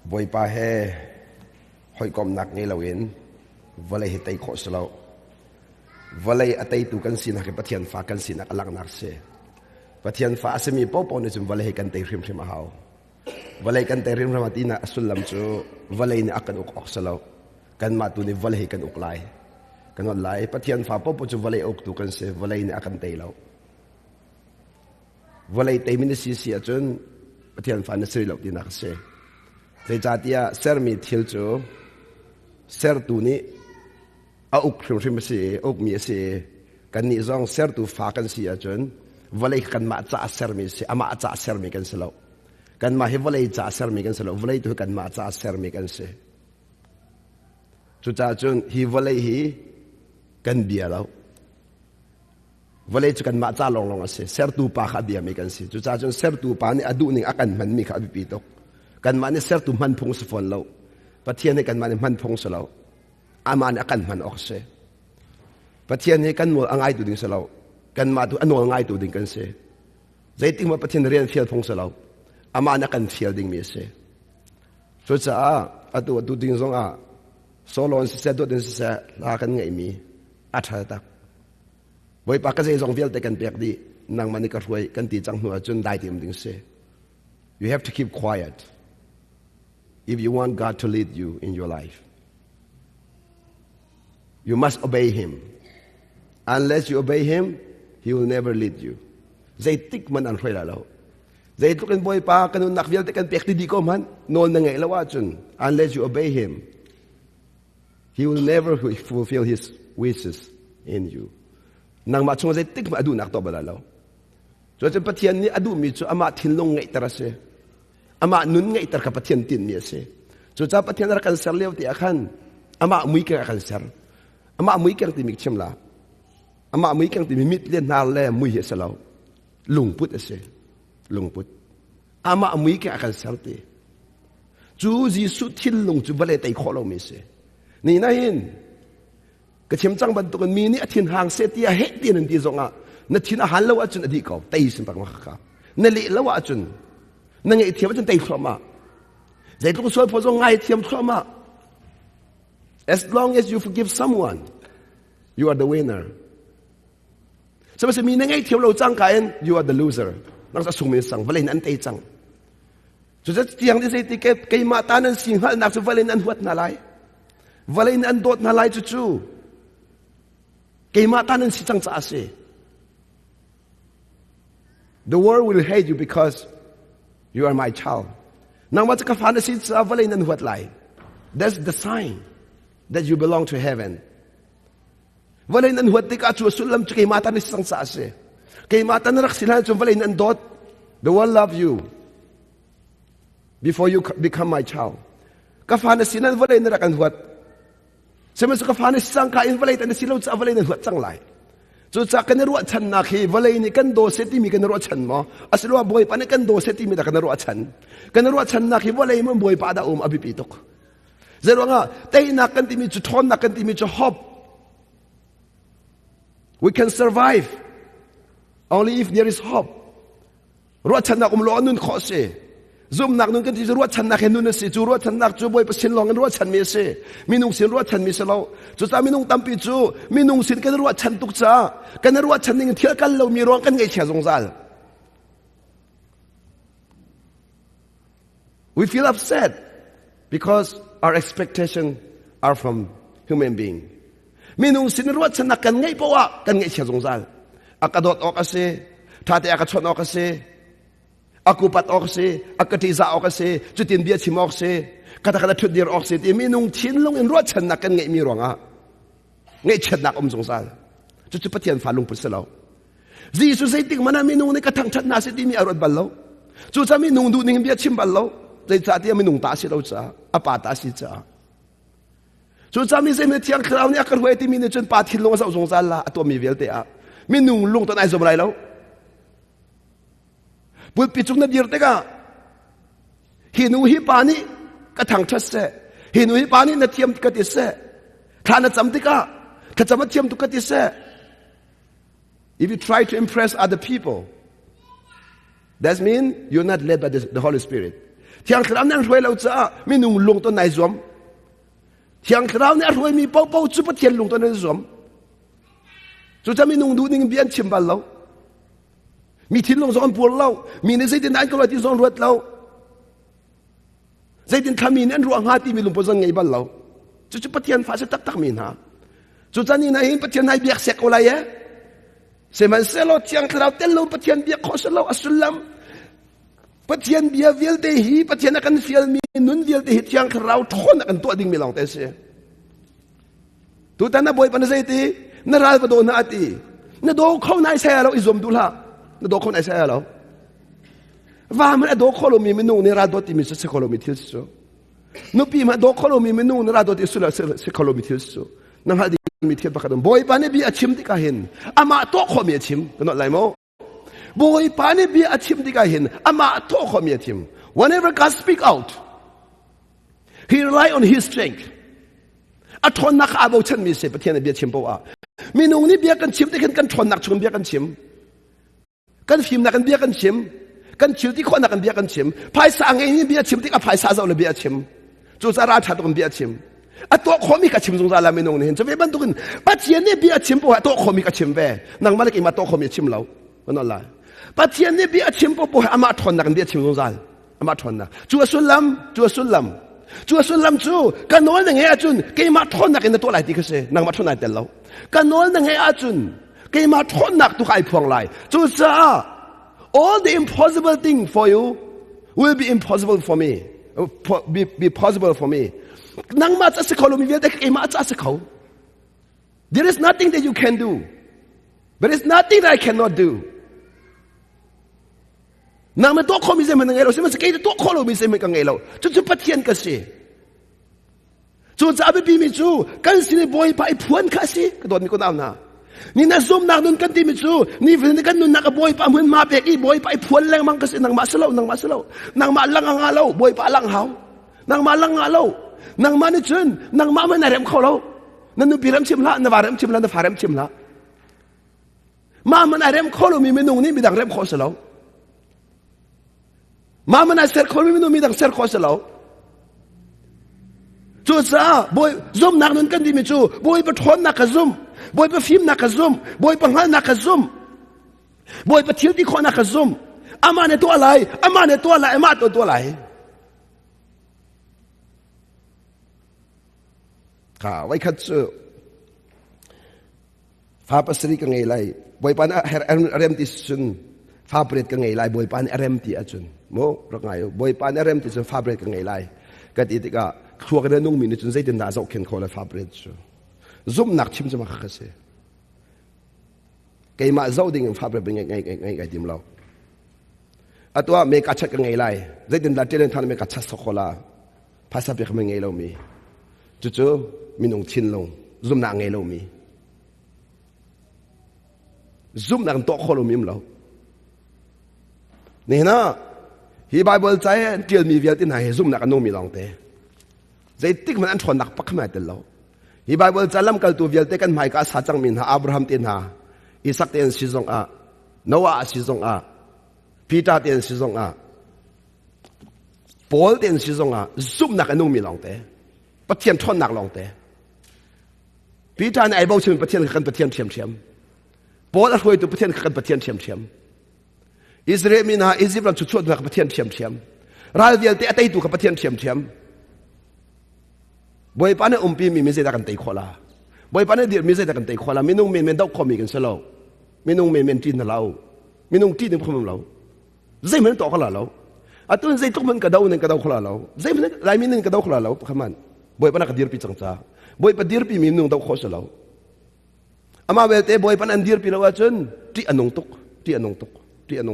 BAWIPA he hoi kom nak ngai lawin valai hitai kho salo valai atai tu kan sin ha pathian fa kan sin alak nak se pathian fa asemi po po ne zum valai kan tai rim rim hau valai kan tai rim rim atina asulam chu valai ni akan ok salo kan ma tu ni valai kan uklai kan lai pathian fa po po chu valai ok tu kan se valai ni akan tai lo valai tai min si si achun pathian fa na sri lo ti nak se Zai jatia ser mi thil chu ser tu ni a uk khrim khrim se ok mi se kan ni zong ser tu fa kan si a chun valai kan ma cha ser mi se ama cha ser mi kan selo kan ma he valai cha ser mi kan selo valai tu kan ma cha ser mi kan se chu cha chun hi valai hi kan bia lo valai chu kan ma cha long long se ser tu pa kha bia mi kan si chu cha chun ser tu pa ni adu ning akan man mi kha bi pi tok kan mani ser tu man phung sfon lo pathian ni kan mani man phung salo aman akan man okse pathian ni kan mol angai tu ding salo kan ma tu anol ngai tu ding kan se zaiting ma pathian rian fial phung salo aman akan fial ding mi se so cha atu ding zong a solon se do den se la kan ngai mi atha ta BAWIPA ka zong fial te kan pek di nang mani ka ruai kan ti chang hu chun dai tim ding se you have to keep quiet if you want God to lead you in your life. You must obey Him. Unless you obey Him, He will never lead you. Zai tik man an khoi la lo. Zai tukan BAWIPA kanun nakvial te kan pek di ko man nol na ngai lawa chun. Unless you obey Him, He will never fulfill His wishes in you. Nang ma chung zai tik ma adu nak to bala lo. So chen pathian ni adu mi chu ama thinlong ngai tarase. Ama nun ngai tar ka pathian tin mi se chu cha pathian ra kan ser lew ti akhan ama mui ka kan ser ama mui ka ti mi chimla ama mui ka ti mi mit le na le mui he salo lungput ase lungput ama mui ka kan ser ti chu ji su thin lung chu bale tai kho lo mi se ni na hin ka chem chang ban tu kan mi ni athin hang se ti a he ti nan ti zonga na thin a han lo a chun adi ko tai sim pak ma kha na li lo a chun na ngai thiam chen tai khloma zai tu so pho zo ngai thiam khloma as long as you forgive someone you are the winner so se mi na ngai thiam lo chang kaen you are the loser nang sa sung mi sang valen an tai chang soจะtiang de sei ticket kai ma ta nan sing hal nak so valen an huat na lai valen an dot na lai chu chu kai ma ta nan si chang cha se the world will hate you because you are my child. Now what's the fantasy of and what lie? That's the sign that you belong to heaven. Valin and what take at you sulam to mata ni sang sase. Kay mata na raksilan to valin and dot. The world love you before you become my child. Kafanasi na valin na rakan what? Sama sa kafanasi sang kain valin and silaw sa valin and what sang lai. So sa kanaro chan na ki valay ni kan do seti mi kanaro chan mo aslo BAWIPA ni kan do seti mi da kanaro chan na ki valay mo BAWIPA da abipitok zero nga tay na kan ti mi chu thon na kan ti mi chu hop we can survive only if there is hope ro chan na lo nun kho se zum nak nun kan ti ro chan na ke nun se chu ro chan nak chu BAWIPA sin long ro chan mi se minung sin ro chan mi se lo chu ta minung tampi chu minung sin kan ro chan tuk cha kan ro chan ning thial kan lo mi rong kan ngai chia zong zal we feel upset because our expectations are from human being minung sin ro chan nak kan ngai pawa kan ngai chia zong zal akadot ok ase thate akachon ok ase akupat okse akatiza okse chutin bia chimokse kata thudir okse ti minung thinlong in ro chan nak kan ngai mi ronga ngai chat nak om jongsal chu pathian falung pusalo jisu sei tik mana minung ne kathang chat na se ti mi arot ballo chu cha minung du ning bia chim ballo zai cha ti minung ta si lo cha apa ta si cha chu cha mi se me thiang khrau ni akar hoi ti mi ne chun pa thinlong sa jongsal la atom mi velte a minung lung to nai zom lai lo Put pichuk na dir teka hinu hi pani ka thang thas se hinu hi pani na thiam ka ti se thana cham tika ka chama thiam tu ka ti se if you try to impress other people that means you're not led by the Holy Spirit thiang khram nang roi lo cha mi nung lung to nai zom thiang khram ne roi mi pau pau chu pathian lung to nai zom chu cha mi nung du ning bian chim bal lo mi thin long zon pur lo mi ne zai tin an ko la ti zon ruat lo zai tin khami ne ruang ha ti mi lung po zang ngai bal lo chu pathian fa se tak tak min ha chu cha ni na hin pathian hai biak sek ola ye se man se lo thiang khram tel lo pathian biak kho se lo asulam pathian bia vial te hi pathian akan fial mi nun vial te hi thiang khrau thon akan to ding mi long te se tu ta na boy pan sai ti na ral ba do na ati na do khau nai sai lo izom du la na do khau nai sai lo va man do kholo mi nu ni ra do ti mi se kholo mi thil so no pi ma do kholo mi nu ni ra do ti su la se kholo mi thil so na ha di mi thil pa ka dom boy pan bi achim ti ka hin ama to kho mi achim no lai mo boy pani bi achim diga hin ama to khom yatim whenever God speak out he rely on his strength athon nak abo chan mi se pathian bi achim po a minung ni bi kan chim te kan thon nak chung bi kan chim kan phim nak kan bi kan chim kan chil ti khon nak kan bi kan chim phai sa ngai ni bi achim ti ka phai sa zo le bi achim chu sa ra tha to kan bi achim a to khomi ka chim jong za la minung ni hin che ban tu kan pathian ni bi achim po a to khomi ka chim ve nang ma le ki ma to khomi chim lo no la pathian ni bi achim po po ama thon na kan bi achim zal ama thon na chu sulam chu kanol na nge achun ke ma thon na ken to lai ti khase nang ma thon na tel lo kanol na nge achun ke ma thon nak tu kai phong lai chu sa all the impossible thing for you will be impossible for me be possible for me nang ma cha se kholo mi ve de ke ma cha se kho there is nothing that you can do there is nothing that I cannot do nang me to kho mi se me ngai lo se me se ke to kho lo mi se me ka ngai lo chu pathian ka se chu cha bi mi chu kan si ni boy pa I phuan ka si ka don mi ko naw na ni na zoom na nun kan ti mi chu ni vin kan nun na ka boy pa mun ma pe ki boy pa I phuan lang mang ka se nang ma selo nang ma lang nga lo boy pa lang haw nang ma lang nga lo nang ma ni chun nang ma na rem kho lo nan nu biram chim la na varam chim la na faram chim la ma man rem kho lo mi nung ni mi dang rem kho se lo Mama na ser khol mi no mi dang ser khosalo chu sa boy zum nak nun kan di mi chu boy pa thon na ka zum boy pa phim na ka zum boy pa ngal na ka zum boy pa thil ti kho na ka zum ama ne to alai ama to alai ka wai khat chu fa pasri ka ngai lai boy pa na her rem ti sun fa pret ka ngai lai boy pa na rem ti achun mo rangai boy pa na rem ti sun fa pret ka ngai lai ka ti ka khua ka nung min chun zai tin na zo khen kho la fa pret chu zum nak chim chama kha se kai ma zo ding fa pret ngai dim lo atwa me ka chak ngai lai zai tin la ten than me ka chas khola phasa pe khme ngai lo mi chu minung chin long zum na ngai lo mi zum na to kholo mi lo ni na hi bible chai tiel mi vial tin hai zum na ka no mi long te zai tik man an thon nak pak ma tel lo hi bible chalam kal tu vial te kan mai ka sa chang min ha abraham tin ha isak ten si zong a noah si zong a peter ten si zong a paul ten si zong a zum na ka no mi long te pathian thon nak long te peter na ai bo chim pathian kan pathian thiam paul a hoi tu pathian kan pathian thiam Israel min ha Egypt ran chu na ka pathian thiam ral vial te atai tu ka pathian thiam boy pa na umpi mi se da kan tai khola boy pa na dir mi se da kan tai khola minung men dau khomi kan selo minung men tin na lau minung tin ni khom lau zai men to khala lau atun zai tuk man ka dau nen ka dau khola lau zai men lai min nen ka dau khola lau khaman boy pa na ka dir pi changcha boy pa dir pi mi nung dau kho selo ama wel te boy pa na dir pi lawa chun ti anong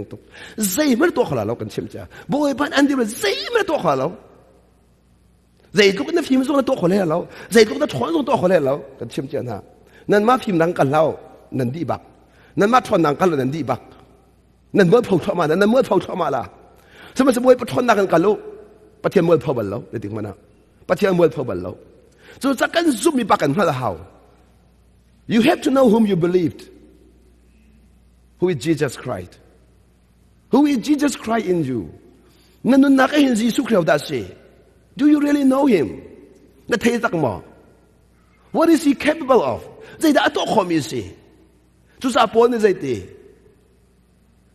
tuk zai men to khala lau kan chimcha boy pa an dir zai men to khala lau zai tuk na phim zong na to khole lau zai tuk na thon zong to khole lau kan chimcha na nan ma phim nang kan lau nan di bak nan ma thon nang kan nan di bak nan mo phau thama nan mo phau thama la sama se boy pa thon nang kan lo pathian mo phau bal lau le tik mana pathian mo phau bal lau so sakan zum mi bakan hala how you have to know whom you believed who is Jesus Christ in you nanun nak hin Jesu Christ da si. Do you really know him? Na thấy tak mo. What is he capable of? Zai da to khomi si. Chu sa pon ni zai ti.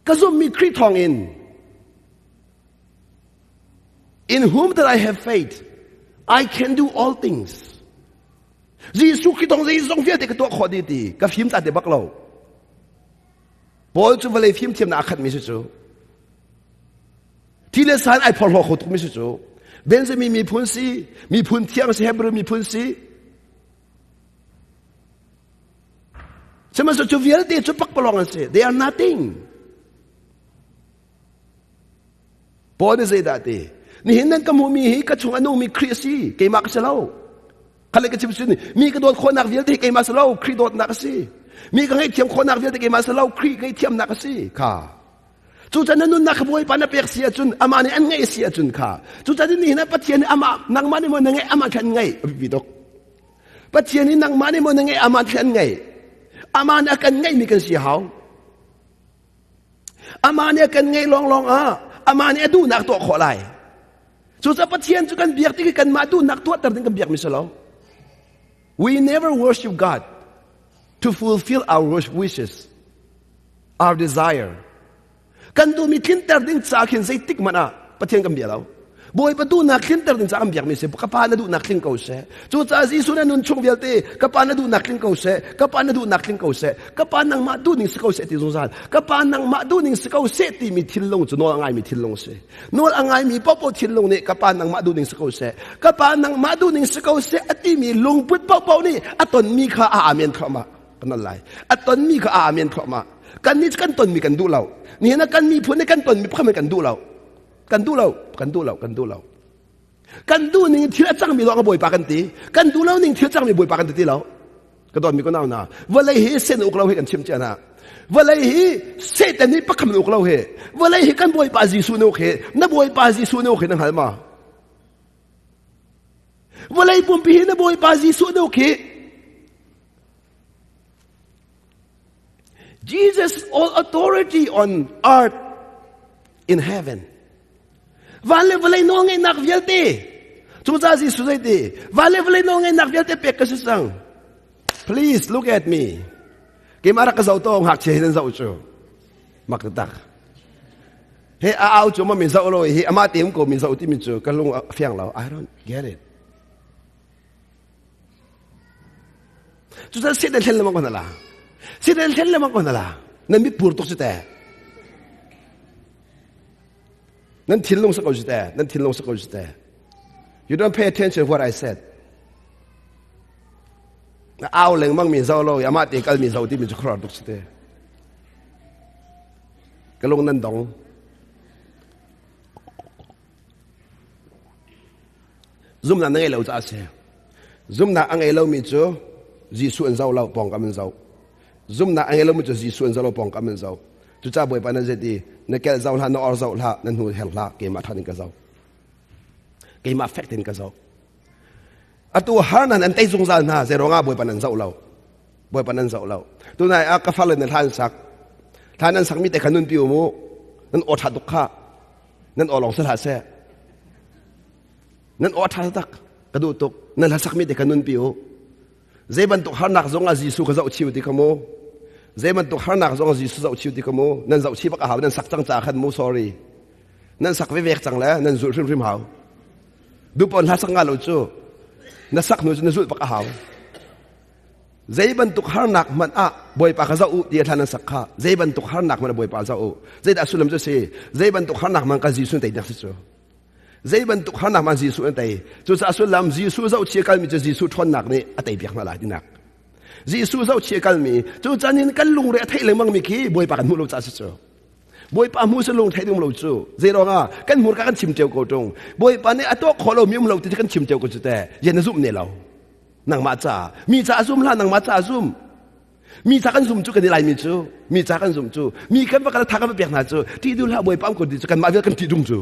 Ka zum mi kri thong in whom that I have faith, I can do all things. Jesu Christ thong zai zong fia de ka to kho di ti. Ka phim ta de bak lo. Paul chu vale phim thiam na khat mi su chu. Ti le san ai phol ho kho tu mi su chu. Benjamin mi phun si, mi phun thiang si Hebrew mi phun si. Sama so chu vial te chu pak palong se. They are nothing. Paul ne zai da te. Ni hinan ka mo mi hi ka chung anu mi Christi kay mak sa law. Kale ka chim sun mi ka dot khonak vial te kay mas law Christ dot na kasi. Mi ka ngai thiam khonak vial te kay mas law Christ ngai thiam na kasi ka. Chu chan nun na khboi pa na pek sia chun ama ni an ngai sia chun kha. Chu chan ni na pathian ama nang mani mo ngai ama khan ngai bidok. Pathian ni nang mani mo ngai ama khan ngai. Ama na kan ngai mi kan si hao. Ama ni kan ngai long long a. Ama ni adu nak to kho lai. Chu sa pathian chu kan biak ti kan ma du nak to tar ding kan biak mi salo. We never worship God to fulfill our wishes, our desire. Kan du mi thin tar ding cha khin sei tik mana pathian kan biak lo. Boy pa du nak thin tar ding cha kan biak mi se ka pa na du nak thin ko se. Chu cha Jesu na nun chung vial te ka pa na du nak thin ko se. Ka pa na du nak thin ko se. Ka pa nang ma du ning se ko se ti zong san. Ka pa nang ma du ning se ko se ti mi thin long chu no angai mi thin long se. No angai mi po po thin long ne ka pa nang ma du ning se ko se. Ka pa nang ma du ning se ko se ati mi long put po po ni aton mi kha amen kha ma kan lai. Aton mi kha amen kha ma. Kan ni kan ton mi kan du lau. Ni na kan mi phun ne kan ton mi pham kan du lau. Kan du lau, kan du lau, kan du lau. Kan du ning thil chang mi lo ka boi pa kan ti. Kan du lau ning thil chang mi boi pa kan ti lo. Ka don mi ko naw na. Walai hi sen uk lau he kan chim cha na. Walai hi se ta ni pa kham uk lau he. Walai hi kan boi pa Jesu no he. Na boi pa Jesu no he nang hal ma. Walai pum pi na boi pa Jesu no he. Jesus all authority on earth in heaven. Vale no ngai nak vial te. Chu cha si su zai te. Vale no ngai nak vial te pek ka sang. Please look at me. Ke mara ka zau tong hak che hen zau chu. Mak tak. He a au chu ma min zau lo he ama tim ko min zau ti min chu ka lung fiang lo. I don't get it. Chu cha sit den thel ma ko na la. Sit den thel ma ko na la. Na mi pur tok te. Nan tin long sa ko jite. Nan tin long sa ko jite. You don't pay attention to what I said. Na aw leng mang min zau lo ya ma te kal min zau ti min khro tok jite. Kalong nan dong. Zum na ngai lo cha se. Zum na angai lo mi chu Jesu an zau lo pong ka min zau. Zum na angai lo mi chu Jesu an zau lo pong ka min zau. Tu cha boi pa na zeti na kel zau la na or zau la nan hu hel la ke ma thanin ka zau ke ma affectin ka zau atu har nan an tai zung za na ze ronga boi pa nan zau lau boi pa nan zau lau tu nai a ka fal na than sak mi te khanun piu mu nan o tha duk kha nan o long sa ha se nan o tha tak ka du tuk nan la sak mi te khanun piu ze ban tuk har nak zong a Jesu ka zau chiu ti ka mo Zai man tuk har nak zong Jesu zau chiu ti ka mo nan zau chi bak a haw nan sak chang cha khan mo sorry nan sak ve vek chang la nan zu rim rim haw du pon la sak nga lo chu na sak no chu na zu bak a haw zai ban tuk har nak man a boi pa ka zau ti than nan sak kha zai ban tuk har nak man boi pa zau zai da sulam chu se zai ban tuk har nak man ka Jesu tai dak chu zai ban tuk har nak man Jesu an tai chu sa sulam Jesu zau chi kal mi chu Jesu thon nak ni a tai biak na la ti nak Jesu zau chi kal mi chu chanin kan lung re thai leng mang mi ki boi pa kan mu lo cha chu boi pa mu se lung thai dum lo chu zai ro nga kan mur ka kan chim cheu ko tong boi pa ne atok kholo mi lo ti kan chim cheu ko chu te yen na zum ne lo nang ma cha mi cha zum la nang ma cha zum mi cha kan zum chu kan lai mi chu mi cha kan zum chu mi kan ba ka tha ka ba pek na chu ti du la boi pa ko ti kan ma vel kan ti dum chu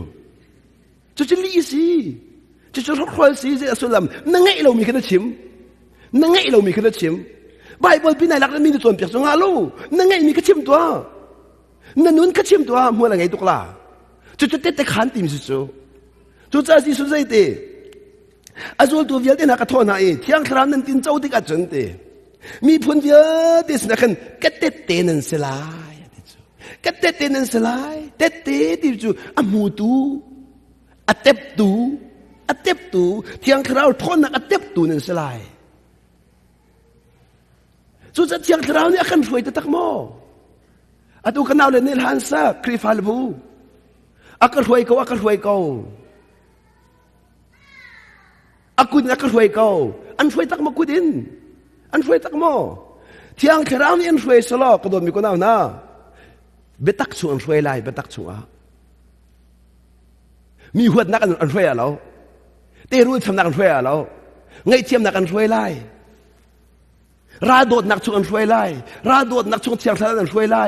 chu li si chu khol si zai asulam na ngai lo mi kan chim na ngai lo mi kan chim Bible pinay lak na mi tuon piyak so nga lo. Na ngay mi kachim to. Na nun kachim to mo la ngay tukla. จุดเตะขันติมสุดจุดจ้าสิสุดใจเตะอาจจะตัวเวียดนักทอนายที่ยังคราวนั้นตินเจ้าติกัดจนเตะมีพนเวียดสนักขันกัดเตะเตนันสลายกัดเตะเตนันสลายเตะเตะติจูอามูตูอัตเตปตูที่ยังคราวทอนนักอัตเตปตูนันสลายจุดที่ยังคราวนี้ขันรวยตะตักโมอาตุกันเอาเลยในฮันซ่าครีฟาลบูอักรวยเขาอากุนอักรวยเขาอันรวยตักโมกุดินอันรวยตักโมที่ยังคราวนี้อันรวยสลอกระโดดมีคนเอาหน้าเบตักชวนรวยไล่เบตักชัวมีหัวนักอันรวยอะไรเตรู้ทำนักอันรวยอะไรไงเทียมนักอันรวยไล่ราโดดนักชวนอันรวยไล่ราโดดนักชวนเทียงคราวอันรวยไล่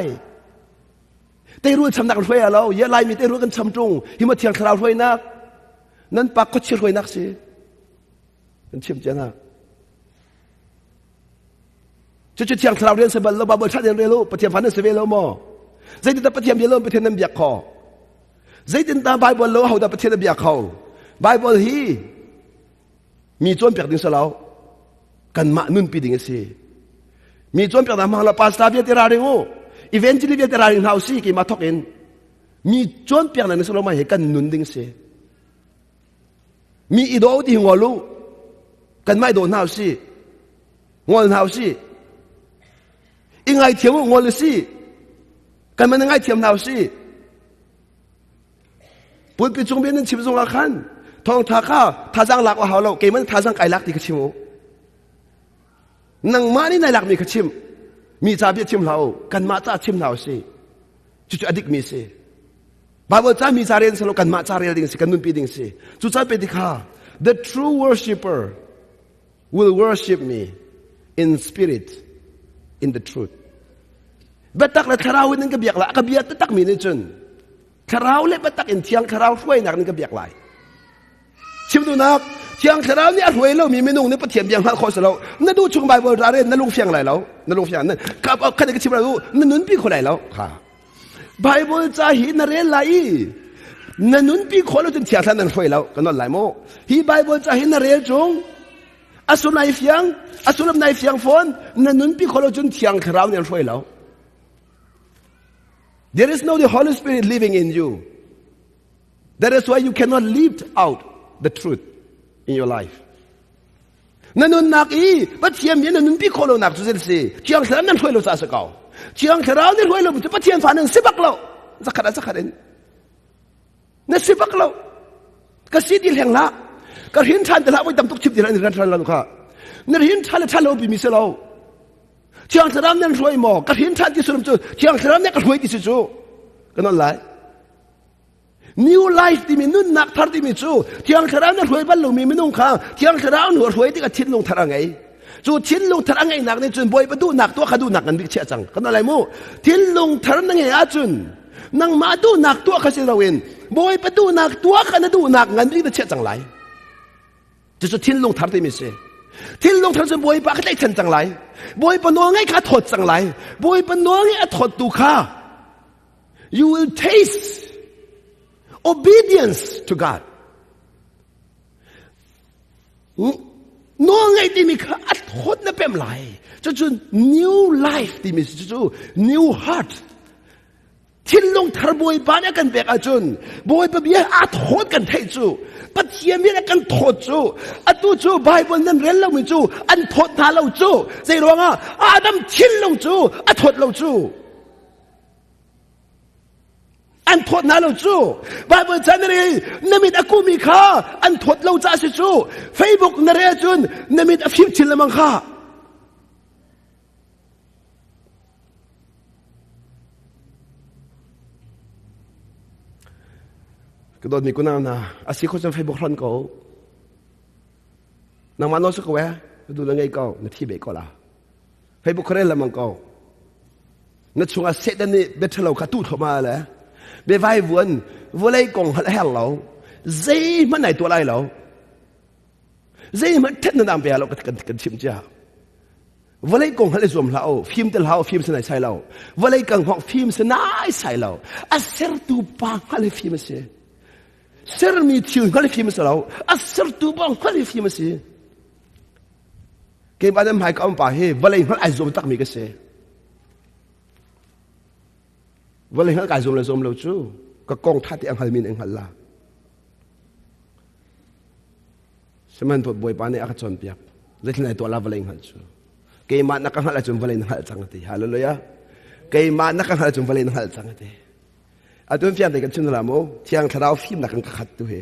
เตรู้ทำนักรวยอะไรเยอะไล่มีเตรู้กันชำจงหิมะเทียงคราวรวยนักนั้นปากก็เชื่อรวยนักสิมันเชื่อมเจนะจะเทียงคราวเรียนสบายแล้วบาเบอร์ชาติเรียนเร็วปฏิบัตินั้นเสวยแล้วมั้งใจดินตาปฏิบัติเยอะปฏิบัตินั้นเบียกคอใจดินตาไบเบิลแล้วเขาได้ปฏิบัติเบียกเขาไบเบิลฮีมีจวนเปียกดิ้งสลาวกันมานุนปีดิ้งสิมีจวนเปียกน้ำมันละปาสตาเบียติราริงโออีเวนต์ที่เบียติราริงเฮาสิกี่มาทอกอินมีจวนเปียกนั้นสลาวมาเห็นกันนุนดิ้งสิมีอีโดที่หัวลูกันไม่โดนเฮาสิงอนเฮาสิอีไงเทียมงอนเลยสิกันมันง่ายเทียมเฮาสิปุ่นปีจงเบียนนั้นชิบจงละขันทองทาข้าทาจังหลักว่าเฮาเราเกมันทาจังไก่หลักที่กระชิมนังมานี่ในหลักมีกระชิมมีจ่าเบียชิมเรากันมาจ่าชิมเราสิจุดอดีตมีสิบาบจ่ามีจ่าเรียนสโลกันมาจ่าเรียนดิ้งสิกันนุนปีดิ้งสิจุดจ่าเป็นที่ข้า the true worshipper will worship me in spirit in the truth บัดตักละคาราวนั่นก็เบียกละก็เบียกตักมีในจนคาราวเล็บบัดตักอินเทียงคาราวช่วยนักนั่นก็เบียกไหลชิมดูนักเทียงคาราวนี่รวยแล้วมีเมนูนี่ปะเทียมเบียงหักคอสแล้วนั่นดูชงใบบัวราเรนนั่นลุงเฟียงไหลแล้วนั่นลุงเฟียงนั่นกับเอาคันก็ชิมเราดูนั่นนุนปีคนไหลแล้วค่ะใบบัวจะหินนั่นเรนไหลนั่นนุนปีคนแล้วจนเทียงท่านนั่นช่วยแล้วก็นั่นไหลโมฮีใบบัวจะหินนั่นเรนจงอสุนัยเฟียงอสุนับนายเฟียงฝนนั่นนุนปีคนแล้วจนเทียงคาราวนี่ช่วยแล้ว There is no the Holy Spirit living in you. That is why you cannot live out the truth in your life. นั่นนักอีบัดเทียมยันนั่นพี่คนเราหนักสุดสิเชียงคราวนั่นช่วยเราจะสกาวเชียงคราวนี่ช่วยเราจะบัดเทียมฝันนั่นสิบักเราสักขนาดนั่นสิบักเราก็สิดีแห่งละก็หินชันแต่ละไว้ดำตุกชิบดีละนี่รันชันละลูกค้านั่นหินชันละชันเราปีมิเสเราเชียงคราวนั่นช่วยหมอก็หินชันที่สุดจู่เชียงคราวนี่ก็ช่วยที่สุดจู่ก็นั่นแหละ New life ที่มีนุ่นนักทาร์ที่มีจู่เชียงคราวนั่นช่วยบรรลุมีไม่นุ่งข้างเชียงคราวหัวช่วยที่ก็ทิ้งลงทางไงจู่ทิ้งลงทางไงหนักในจุนบอยประตูหนักตัวขาดูหนักกันบิ๊กเชี่ยจังก็นั่นแหละมู่ทิ้งลงทางไงอาจุนนั่งมาดูหนักตัวขาเสียเราเองบอยประตูหนักตัวขาดูหนักกันบิ๊กเชี่ยจังไรจู่ทิ้งลงทางที่มีเสียทิ้งลงทางจุนบอยปากได้ชันจังไรบอยปนน้องไงขาถดจังไรบอยปนน้องไงถดตูข้า You will taste obedience to God น้องไงที่มีข้าถดนั่นเป็นไรจู่ new life ที่มีจู่ new heart ทิ้งลงทางบอยปานกันเบกอาจุนบอยปะเบียถดกันเทจู่ปัจเจียมีกันถดจู่อัตุจู่ไบเบิลนั่นเรียนเราไม่จู่อันถดท่าเราจู่ใจร้องอาดัมทิ้งลงจู่ถดเราจู่อันทดน่าเราจู่บาเบิลจันรีนมิดอากูมีข้าอันทดเราจะสิจู่เฟซบุ๊กนเรียจุนนมิดอฟิมชิลมังข้าก็โดนมีกุณานะอาศัยคนจะเฟซบุ๊กรันเขานางมันโนสุกเวดูเรื่องไงเขาในที่เบกก็ละเฟซบุ๊กเขาเรียนละมังเขาในช่วงอาศัยนั้นนี่เบทเราขัดตู้เข้ามาเลยเบไว้วนวันไรกงหัดแห่งเราเจ้มันไหนตัวไรเราเจ้มันเท็ดนั่นตามไปเรากันชิมจ้า วันเลยกงฮัลโหลเราฟิล์มเตลเราฟิล์มสนายใส่เราวันเลยกังหอกฟิล์มสนายใส่เราอัศรตูปังฮัลโหลฟิล์มเสียเสร์มีทิวฮัลโหลฟิล์มสเราอัศรตูปังฮัลโหลฟิล์มเสียเก็บอันนั้นหายก็อันป่าเฮวันเลยฮัลไอซอมตักมีก็เสียวันเลยฮัลไอซอมเลยซอมเราจูก็กองทัดที่อังฮัลมินอังฮัลลาสมัยนั้นบอยปานเนี่ยอักจนเปียกเรื่องไหนตัวลาวันเลยฮัลจูเกย์มานักขันละจุ่มวันเลยนักขันจังตีฮัลโหลเลยเกย์มานักขันละจุ่มวันเลยนักขันจังตีอาตุนฟิอันเด็กกันชุนละโมที่อังคารเอาฟิล์มนักขันขัดตัวเฮ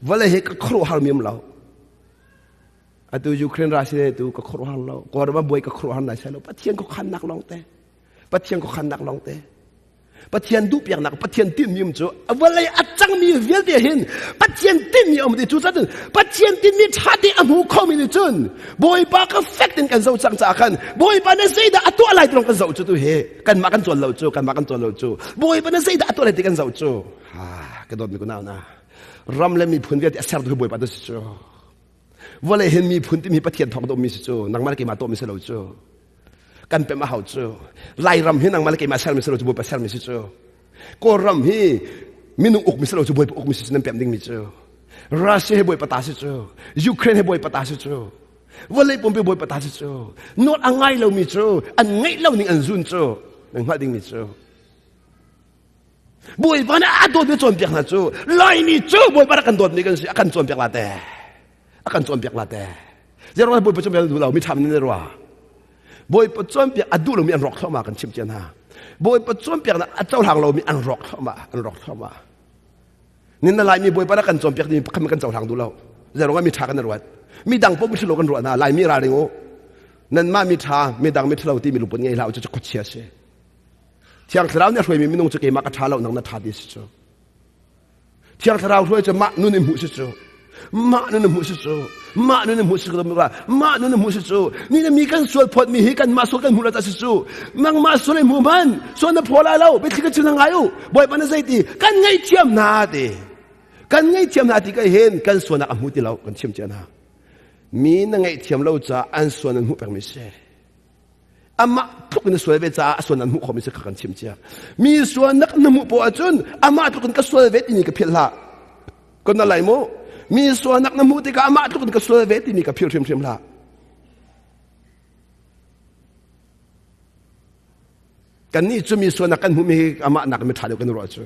วันเลยก็ครัวฮัลมีมเราอาตุยูเครนรัสเซียตุก็ครัวฮัลเราก่อนว่าบอยก็ครัวฮัลไหนใช่เราปัจเจียนก็ขันนักลองเตะปัจเจียนก็ขันนักลองเตะปัจเจียนดูเปียกนักปัจเจียนติมยิมจูวันเลยอาจังมีเวลเดียหินปัจเจียนติมมีอมดีจูจัดปัจเจียนติมมีชาติอมูข้อมีจุนบอยปาก็เฟกตินกันเจ้าจังจากกันบอยปาเนี่ยเสียดตัวอะไรตรงกันเจ้าจูตัวเฮกันมากันจวนเราจูกันมากันจวนเราจูบอยปาเนี่ยเสียดตัวอะไรติกันเจ้าจูกระโดดมีกูน่าวนะรำเลยมีพุนเวลที่เสียตัวบอยปาตัวจูวันเลยเห็นมีพุนที่มีปัจเจียนทองตัวมีจูนังมาเกี่ยมาตัวมีเสลจูกันเป็นมาหาจูไล่รำให้นางมาเลกมาเซลมิสโลจูบอยไปเซลมิสจูก็รำให้มินุอกมิสโลจูบอยไปอกมิสจูนั่นเป็นดิ่งมิจูรัสเซียให้บอยปะตาจูยูเครนให้บอยปะตาจูวันเลยผมไปบอยปะตาจูโน้ตอันไงเรามิจูอันไงเราหนึ่งอันซุนจูนั่งมาดิ่งมิจูบอยปะเนี่ยตัวเดียวจนเปียกนะจูไล่มิจูบอยปะกันตัวนี้กันสิอากันจนเปียกลาเต้อากันจนเปียกลาเต้เจ้าว่าบอยปะจนเปียกดูเราไม่ทำนี่เลยว่าบอยปัจจุบันเปียกอดูเรามีอันรอกเข้ามากันชิมเจนฮะบอยปัจจุบันเปียกนะเจ้าทางเรามีอันรอกเข้ามานี่นั่นลายมีบอยปะนักกันจนเปียกนี่เขาไม่กันเจ้าทางดูเราแต่เราว่ามีทางกันรวดมีดังปุ๊บมีทะเลกันรวดนะลายมีราริโอนั่นมามีทางมีดังมีทะเลที่มีลูกปุ่นไงเราจะกดเชียร์เสียที่อังเราเนี่ยช่วยมีนุ่งจะเกี่ยมากระทาเราหนังนัทาดิสโจที่อังเราช่วยจะมานุ่นในหูสิโจมาโน่นมุสโซมาโน่นมุสก็ต้องว่ามาโน่นมุสโซนี่นะมีกันส่วนพอดมีให้กันมาส่วนกันหูเราจะสิโซมังมาส่วนในหมู่บ้านส่วนนั้นพอละเราไปที่กันชนะไงอยู่บ่อยปานนั้นสิกันไงเทียมนาดีกันไงเทียมนาดีก็เห็นกันส่วนนักอมุติเรากันเทียมเจนะมีนั่งไงเทียมเราจะอันส่วนนั้นหูเป็นมิเช่อามาทุกคนส่วนเวจ้าส่วนนั้นหูเขาไม่ใช่กันเทียมเจ้ามีส่วนนักนมุปอจุนอามาทุกคนก็ส่วนเวทนี่ก็เพียรละคนอะไรโมมีส่วนนักน้ำมูติกามาทุกคนก็ส่วนเวทีมีกับพิวเทียมละกันนี่จะมีส่วนนักกันหูมีอามานักไม่ทันเดียวกันรอจู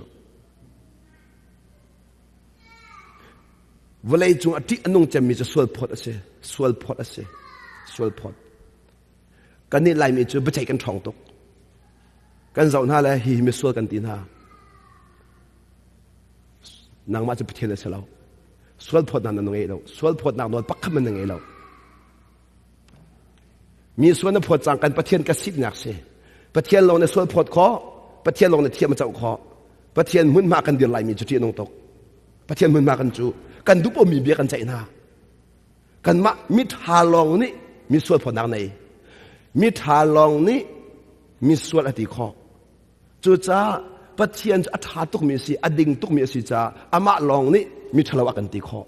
เวลาจุงอธิอนุงจะมีจะส่วนพอดอะไรส่วนพอกันนี่ลายมีจะไม่ใช่กันทองตกกันเจ้าหน้าเลยฮีมีส่วนกันตีหน้านางมาจะไปเที่ยวเสร็จแล้วส่วนพอดนั่นนั่งไงเราส่วนพอดนั่งนอนปักขมันนั่งไงเรามีส่วนนั้นพอดจังกันประเทศกสิบนักเสียประเทศเราในส่วนพอดคอประเทศเราในเทียมมันจะคอประเทศมุ่นมากันเดือนไหลมีจุดที่นงตกประเทศมุ่นมากันจูกันดูปมีเบียกันใจหน้ากันมามิทาลองนี่มีส่วนพอดนั่งในมิทาลองนี่มีส่วนอธิคอจูจ้าประเทศอัฐาตุกมีสิอดิ่งตุกมีสิจ้าอามาลองนี่มีทะเลาะกันตีคอ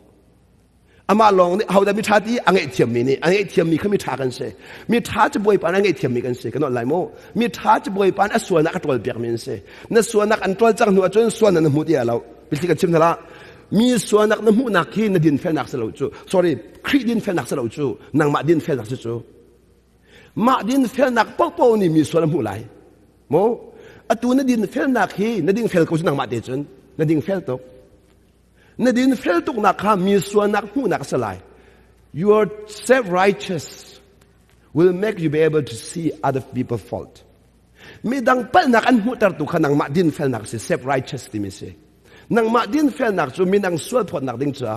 อามาลองนี่เขาได้มีท่าที่อังเอเทียมมีนี่อังเอเทียมมีเขามีท่ากันเสมีท่าจะบวยปานอังเอเทียมมีกันเสกันนั่นไรโมมีท่าจะบวยปานส่วนนักตัวเปียกมีเสนั่นส่วนนักอันตัวจังหัวจนส่วนนั้นหูเดียเราเป็นที่กันชิมทละมีส่วนนักน้ำหูนักที่นดินเฟนักสลาวจู sorry ครีดินเฟนักสลาวจูนางมาดินเฟนักจูมาดินเฟนักป๊อกป๊อกนี่มีส่วนน้ำหูไหลโมอัตัวนดินเฟนักที่นดินเฟลก็จะนางมาเดจนนดินเฟลตกนดินเฟลตุกนักข้ามีส่วนนักหูนักสลาย your self-righteous will make you be able to see other people's fault มีดังเปิลนักอันหูตัดตุกขนังมาดินเฟลนักสิ self-righteous ที่มีสินังมาดินเฟลนักจูมีนังส่วนพอนักดิ้งจ้า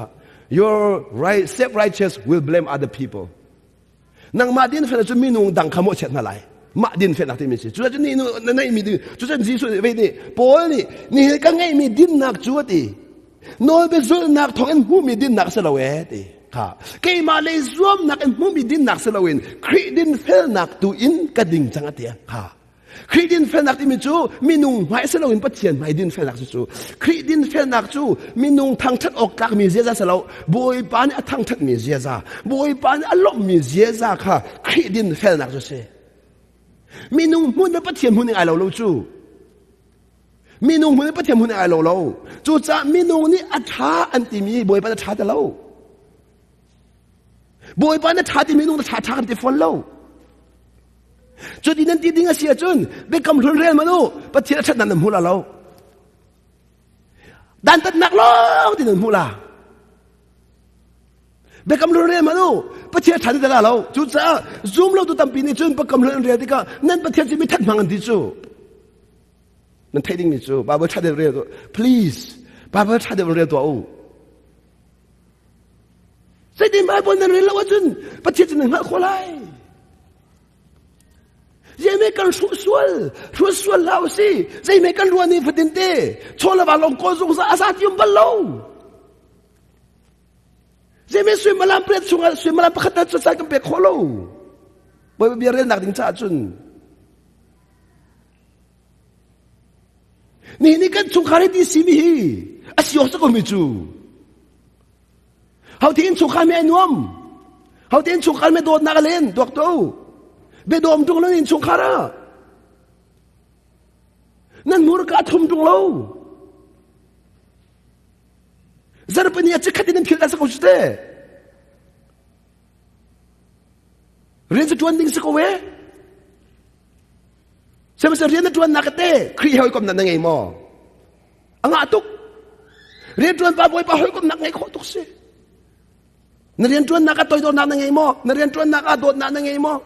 your self-righteous will blame other people นังมาดินเฟลจูมีนุ่งดังขโมยเช็ดนั่นไรมาดินเฟลนักที่มีสิจูจะนี่นู่นนั่นมีดิจูจะจีสุดเวนี่ปอลนี่ก็ไงมีดินนักจูตีโน้ตเป็นส่วนนักทองอันหูมีดินนักสลาเวตีค่ะเกี่ยมาเลยส่วนนักอันหูมีดินนักสลาเวนครีดินเฟลนักตัวอินกระดิ่งจังเตียค่ะ khi din phèn nạc thì mình chú minung mãi sẽ lâu in bắt tiền mãi din phèn nạc chú khi din phèn nạc chú minung thang thắt ốc các mi dễ ra sẽ lâu bồi bán thang thắt mi dễ ra bồi bán lốc mi dễ ra kha khi din phèn nạc chú sẽ minung muốn bắt tiền muốn ai lâu lâu chú minung muốn bắt tiền muốn ai lâu lâu chú cha minung ni thà anh tìm mi bồi bán thà lâu bồi bán thà thì minung thà thà thì phun lâu chú đi nên đi nghe xia chun bị cầm run rên mà nu bắt thiệt chất nằm hula lâu đàn tất nặng lâu thì nằm hula bị cầm run rên mà nu bắt thiệt chất nằm lâu chú cha zoom lâu tu tâm pin chun bắt cầm run rên thì cả nên bắt thiệt chỉ bị thắt mang anh đi chú nên thấy đinh đi chú bà bữa thắt được rên please bà bữa thắt được rên tôi sai đi bà bữa nên rên lâu chun bắt thiệt chỉ nằm hả khó lại dễ mấy con suốt xuân lao xí dễ mấy con ruộng này phải tin tê cho là vào lòng cô dùng ra sát yếm bao lâu dễ mấy suy mà làm bệt suy mà làm bắt khát cho sai cái bệt khó lâu bởi vì bây giờ nạc tính trả chun ni cái Chungkhar đi xí mi xíu sao có mi chú hậu thiên Chungkhar mẹ Nuam hậu thiên Chungkhar mẹ đột nạc lên đột đâu bây giờ ông trung lâu in Chungkhar à nên mua cái thùng trung lâu giờ bây giờ chỉ khát nên thiếu cái gì cũng chưa riêng cho anh đi sẽ có về xem xem riêng cho anh nak tê khi hỏi com nặng ngay mò anh ngã tục riêng cho anh ba bồi ba hỏi com nặng ngay khó tục sẽ riêng cho anh nak tôi đốt nặng ngay mò riêng cho anh nak đốt nặng ngay mò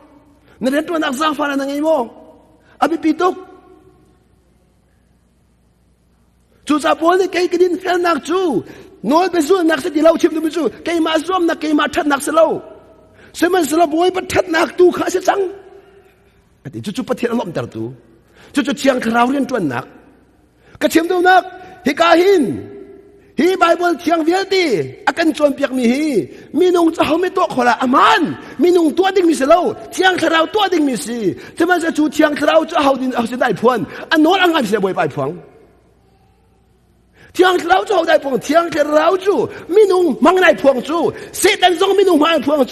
nên tuan nak zafara na ngay mo abi pitok chú sa bol ni cái din fel nak chú nói be zu nak se di lau chim du chú cái ma zom nak cái ma that nak se lau se man se lau boy ba that nak tu kha se chang ati chú pathian lom tar tu chú chiang khrau rian tuan nak ka chim du nak hi ka hin hi Bible thiang vial ti akan chon piak mi hi minung cha home to khola aman minung to ding mi se lo thiang kharau to ding mi si chama sa chu thiang kharau cha hau din au se dai phuan anol angai se boi pai phuang thiang kharau cha hau dai phuang thiang kharau chu minung mang nai phuang chu setan zong minung mang phuang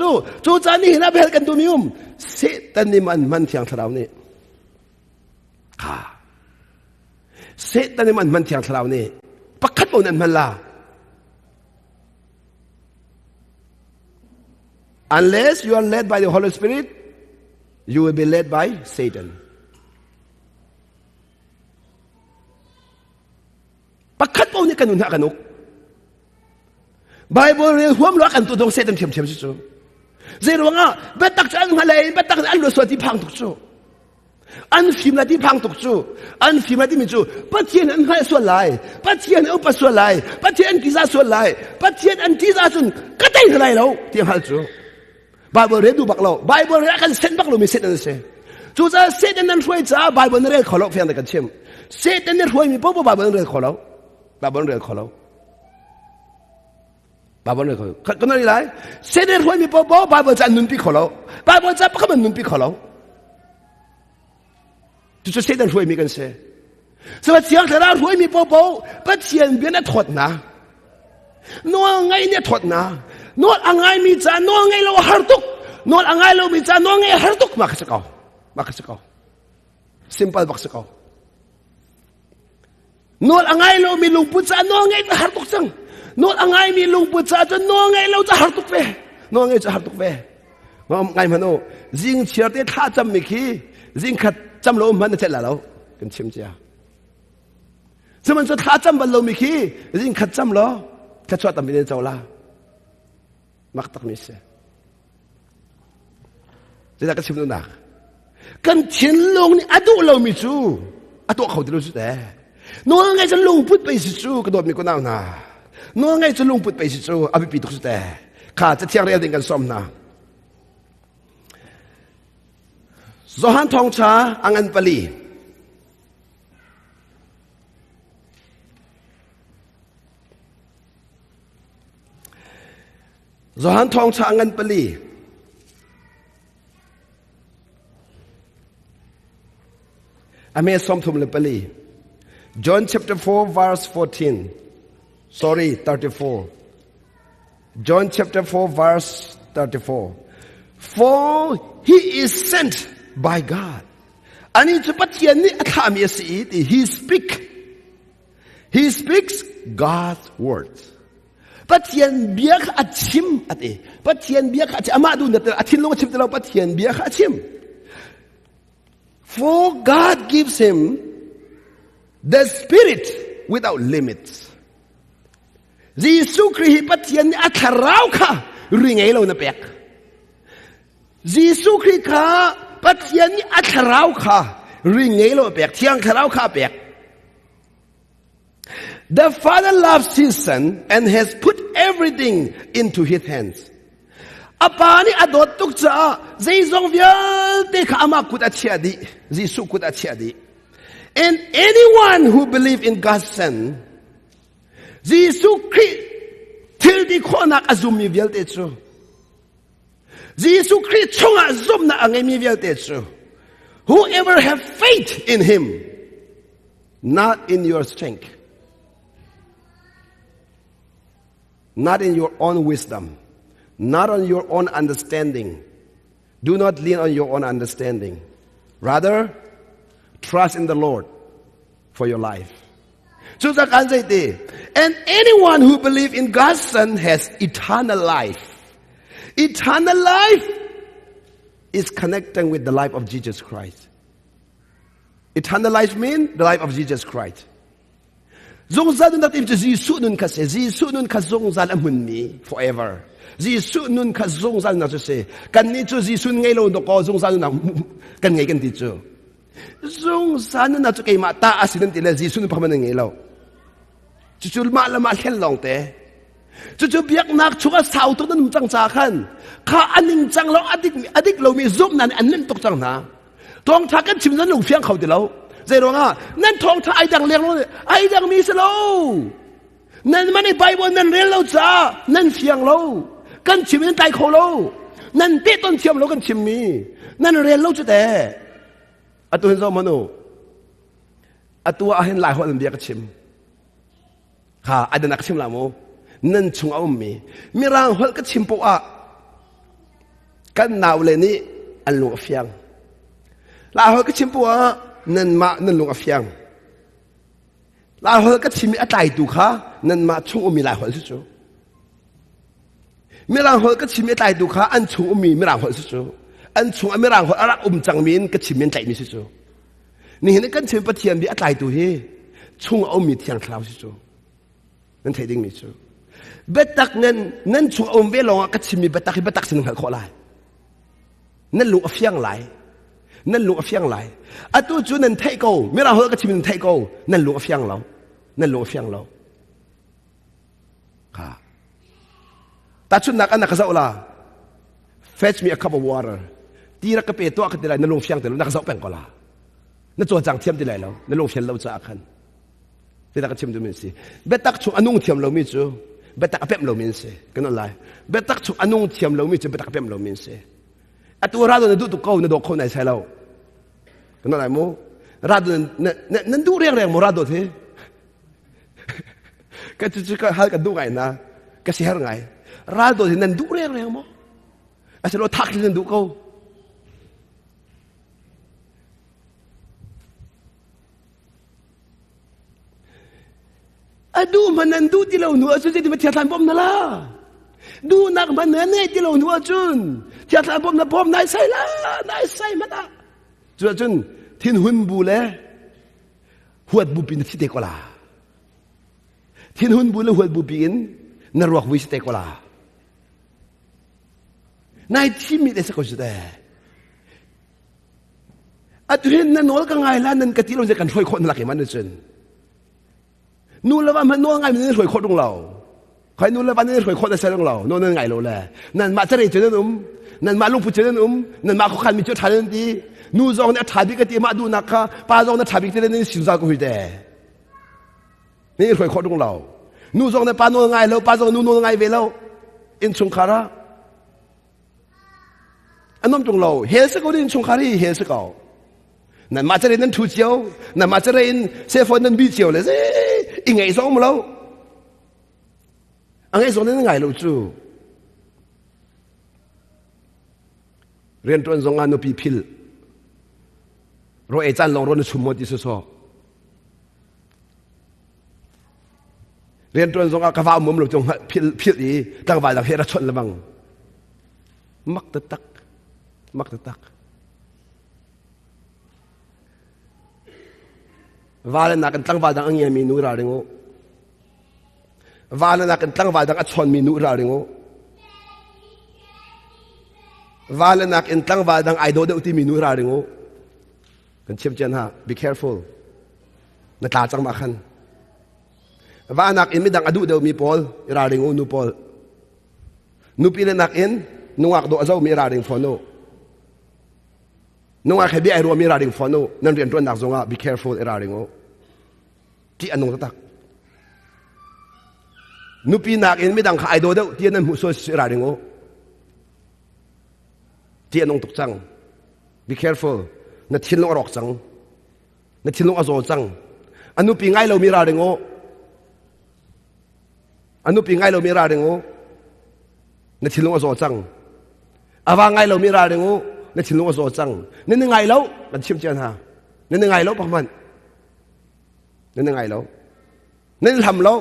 chu cha ni hina bel kan tu mium setan ni man thiang kharau ni ha setan ni man thiang kharau niปักขัดเอานั่นมันละ unless you are led by the Holy Spirit you will be led by Satan ปักขัดเอานี่กันนุ่นหากันนุก Bible เรียกหัวมันกันตัวตรง Satan เทียมจู่เจ้าว่าเบ็ดตักจะอันมาเลยเบ็ดตักจะอันรู้ส่วนที่พังทุกจู่อันฟิมนาที่พังตกจูอันฟิมนาที่มีจูปัจเจียนอันให้ส่วนไหลปัจเจียนอุปส่วนไหลปัจเจียนกิจส่วนไหลปัจเจียนอันกิจส่วนก็ได้เท่าไรแล้วเที่ยงหัลจูไบเบิลเรียนดูบักเราไบเบิลเรียนกันเส้นบักเรามีเส้นนั่นเสียจูจะเส้นนั้นช่วยจ้าไบเบิลเรียนขอเราเพียงแต่กันเชื่อมเส้นนั้นช่วยมีปุ๊บไบเบิลเรียนขอเราไบเบิลเรียนขอเราไบเบิลเรียนขอเราก็นั่นแหละเส้นนั้นช่วยมีปุ๊บไบเบิลจะนุ่นปีขอเราไบเบิลจะปักมันนุ่นปีขอเรา就是谁的会没跟谁，是吧？讲起来会没宝宝，把钱变得脱拿，诺爱呢脱拿，诺爱米扎，诺爱了哈杜，诺爱了米扎，诺爱哈杜，马克斯高，simple 马克斯高，诺爱了米龙布扎，诺爱哈杜生，诺爱米龙布扎，就诺爱了就哈杜呗，诺爱就哈杜呗，我爱嘛诺，人吃的他怎么去，人看。จำโลมันจะเจ็ดแล้วกันชิมเจ้าสมันจะท้าจำบัลโลมิคียิ่งขัดจำโลขัดชวดตั้มเป็นเจ้าละมักตักมิเสจะได้กันชิมดูนักกันเชียนลงนี่อดุเรามิจูอดุเขาที่รู้สุดแต่น้องไงจะลงพุทธไปสิจูกระโดดมีคนเอาหน้าน้องไงจะลงพุทธไปสิจูอภิปิตุสุดแต่ข้าจะเที่ยงเรียนกันซ้อมนะZohan Thongcha angan pali Zohan Thongcha angan pali Ame som thum le pali. John chapter 4 verse 14. Sorry, 34. John chapter 4 verse 34. For he is sent by God. Ani chu pathian ni atham yasi ti he speaks God's words. Pathian biak achim ati. Pathian biak achim amadu natal athin lo chim telaw pathian biak achim. For God gives him the Spirit without limits. Jisu Christ pathian ni atharaw ka ringay lo na pek. Jisu Christ ka pathian ni atharaw ka ringay lo pek thiang tharaw ka pek. The Father loves his Son and has put everything into his hands. Apa ni adot tuk cha zai zong vial te ka ama kut achiadi Jisu kut achiadi. And anyone who believes in God's Son, Jisu Christ til di khonak azum mi vial te chu. Jisu Christ chonga azum na angai mi vial te chu. Whoever have faith in him, not in your strength, not in your own wisdom, not on your own understanding. Do not lean on your own understanding. Rather, trust in the Lord for your life. And anyone who believes in God's Son has eternal life. Eternal life is connecting with the life of Jesus Christ. Eternal life means the life of Jesus Christ. Zongzal nun natin Jisu nun kasi, Jisu nun ka zongzal amun mi forever. Jisu nun ka zongzal na kasi, kan nito Jisu ngay lo no ko zongzal na kan ngay kan dito. Zongzal nun nato kay mataas nun tila Jisu nun pa man ngay lo. Chuchul malama hel long te. Chuchul biyak nak chuka sao to nun mutang chakan. Ka aning chang lo adik lo mi zoom nan anin tok chang na. Tong takan chimsan lo fiang khao di lo. Zero nga, nan tong ta ay dang leng lo, ay dang mi sa lo. Nan man ay Bible nan real lo cha, nan fiang lo. Kan chim nan tai ko lo. Nan te ton chiam lo kan chim mi. Nan real lo chu te. Atu hin so mano. Atu ahin lai ho nan biak chim. Ha, ada nak chim la mo. Nan chung au mi. Mirang hol ka chim po a. Kan naw le ni an lo fiang. La hol ka chim po a. Nan ma nan lung afyang la hol ka chimi atai tu kha nan ma chung umi la hol su mirang hol ka chimi atai tu kha an chung umi mirang hol su an chung mirang hol ara chang min ka chimi tai mi su ni hin kan chimi pathian bi atai tu he chung umi thiang thlau su nan thai ding mi su betak nan chung ve lo ka chimi betak sin khal kholai nan lung afyang lai nan lung afyang lai atu chu nan thai ko mera ho ka chim nan thai ko nan lung afyang lo ka ta chu nak an ka sa ola fetch me a cup of water ti ra ka pe to ka tilai nan lung afyang te lo na ka sa peng ko la na cho jang thiam tilai lo nan lung fian lo cha khan ti ra ka chim du min si betak chu anung thiam lo mi chu betak apem lo min se kan lai betak chu anung thiam lo mi chu betak apem lo min se atu rado na du tu ko na do ko nai sai lo kan lai mo rado na du reng mo rado the ka chu ka hal ka du ngai na ka si har ngai rado na du reng mo asilo thak na du ko adu manan du ti lo nu asu ti ma thian bom na la du nak man ne ti lo nu chun thiat la bom na bom nai sai la nai sai ma ta chu chun thin hun bu le huat bu pin ti te ko la thin hun bu le huat bu pin na ruak wi te ko la nai ti mi de sa ko jde at hin na nol ka ngai la nan ka ti lo je kan thoi khon la ke man chun nu la wa man no ngai min thoi khon dong lao khai nu la wa ne thoi khon da sa dong lao no nan ngai lo la nan ma cha re chen nan ma lu pu chen nan ma ko khan mi chu tha len di nu zong na tha bi ka ti ma du na kha pa zong na tha bi ti ne sin za ko hui de ni thoi khon dong lao nu zong na pa no ngai lo pa zong nu no ngai ve lo in Chungkhar anom tung lo he se ko in Chungkhar he se ko นั่นมาจะเรียนนั้นถูเจียวนั่นมาจะเรียนเซฟอนนั้นบีเจียวเลยอีไงสองมาแล้วอันไงสองนั้นไงรู้จู่เรียนตัวสองงานนุปีพิลเราเอจันลองรอนชุมมติสุสอเรียนตัวสองงานกฟ้ามุมเราจงพิลอีตั้งวันตั้งเฮระชนละบังมักตะตักว่าแล้วนักตั้งวันตั้งอันยังมีนูราเริงโอว่าแล้วนักตั้งวันตั้งอัชนมีนูราเริงโอว่าแล้วนักตั้งวันตั้งไอดอลเดอุติมีนูราเริงโอกันเชื่อใจนะ be careful นักตาจังมาขันว่านักไม่ดังอดูเดมีพอลราเริงโอนูพอลนูปีเลนักนุ่งอักโดอาเจ้ามีราเริงฟอนโนนุ่งอักเฮบีไอรัวมีราเริงฟอนโนนั่นเรียนตัวนักจงอ่ะ be careful ราเริงโอที่อันนู้นตักนูปีนักไม่ดังไอดอลเดที่นั่นมุสลิมราเริงโอที่อันนู้นตุกจัง be careful นัดทิ้งลงอรอกจังนัดทิ้งลงอาโซจังอันนู้นปีไงเรามีราเริงโออันนู้นปีไงเรามีราเริงโอนัดทิ้งลงอาโซจังอาวางไงเรามีราเริงโอนัดทิ้งลงอาโซจังนั่นยังไงเรานัดชิมเจนฮะนั่นยังไงเราพักมันนั่นยังไงเรานั่นทำเรา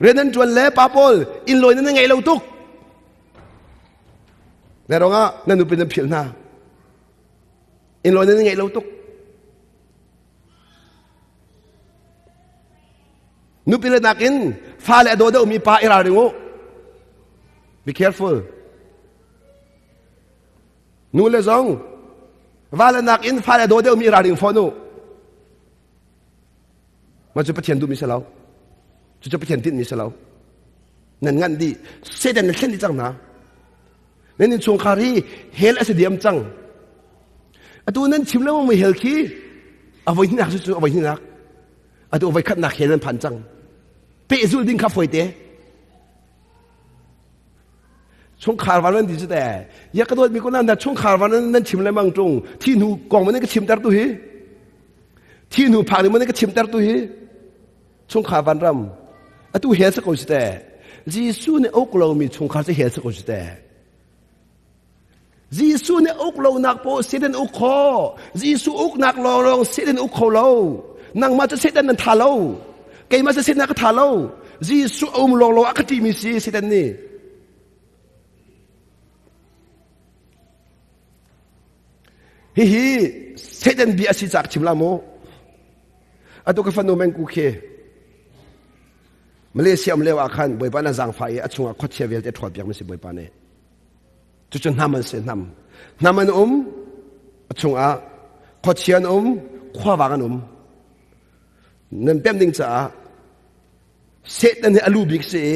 เรียนนั้นจวนเล่ป้าปอลอินลอยนั่นยังไงเราตุกแล้วเรานั่นนูเป็นผิวหน้าอินลอยนั่นยังไงเราตุกนูเป็นนักอินฟ้าและโดดมีป้าอิราเริงโอ be careful นูเลซองฟ้าและนักอินฟ้าและโดดมีอิราเริงฟอนูมันจะไปเทียนดูมิสลาวจะไปเทียนติดมิสลาวนั่นงั้นดีเสด็จนั่นเส้นดีจังนะนั่นชงคารีเฮลอสเดียมจังตัวนั้นชิมแล้วไม่เฮลคีเอาไว้ที่นักสุดเอาไว้ที่นักตัวเอาไว้ขัดนักเฮลันพันจังเปะซูดิ้งขับไฟเตะชงคาร์วันนั้นดีสุดแต่ยากระโดดมีคนนั้นแต่ชงคาร์วันนั้นชิมแล้วมั่งจงที่หนูกองมันนั่นก็ชิมแต่ตัวฮีที่หนูผ่านมันนั่นก็ชิมแต่ตัวฮีชงคาร์วันรำตัวเฮลสักคนสุดแต่จีซูเนี่ยอกเรามีชงคาร์จะเฮลสักคนสุดแต่จีซูเนี่ยอกเราหนักโปเสด็จอกคอจีซูอกหนักเราลองเสด็จอกคอเรานั่งมาจะเสด็จนั่นทาเราเกยมาจะเสด็จนักทาเราจีซูอมลองเราอักติมิซีเสด็จนี่ฮิเสด็จบีอาศิจักชิมลาโมตัวกฟันโนเมนกูเคมาเลเซียมเลวอาคันบอยปานาจังไฟช่วงขดเชเวลจะถอดเปียกไม่ใช่บอยปานี่จุดน้ำมันเสียน้ำมันช่วงขดเชียนขวาวางนั่นเป็นดิ่งจ้าเสด็จนี่อลูบิกเสีย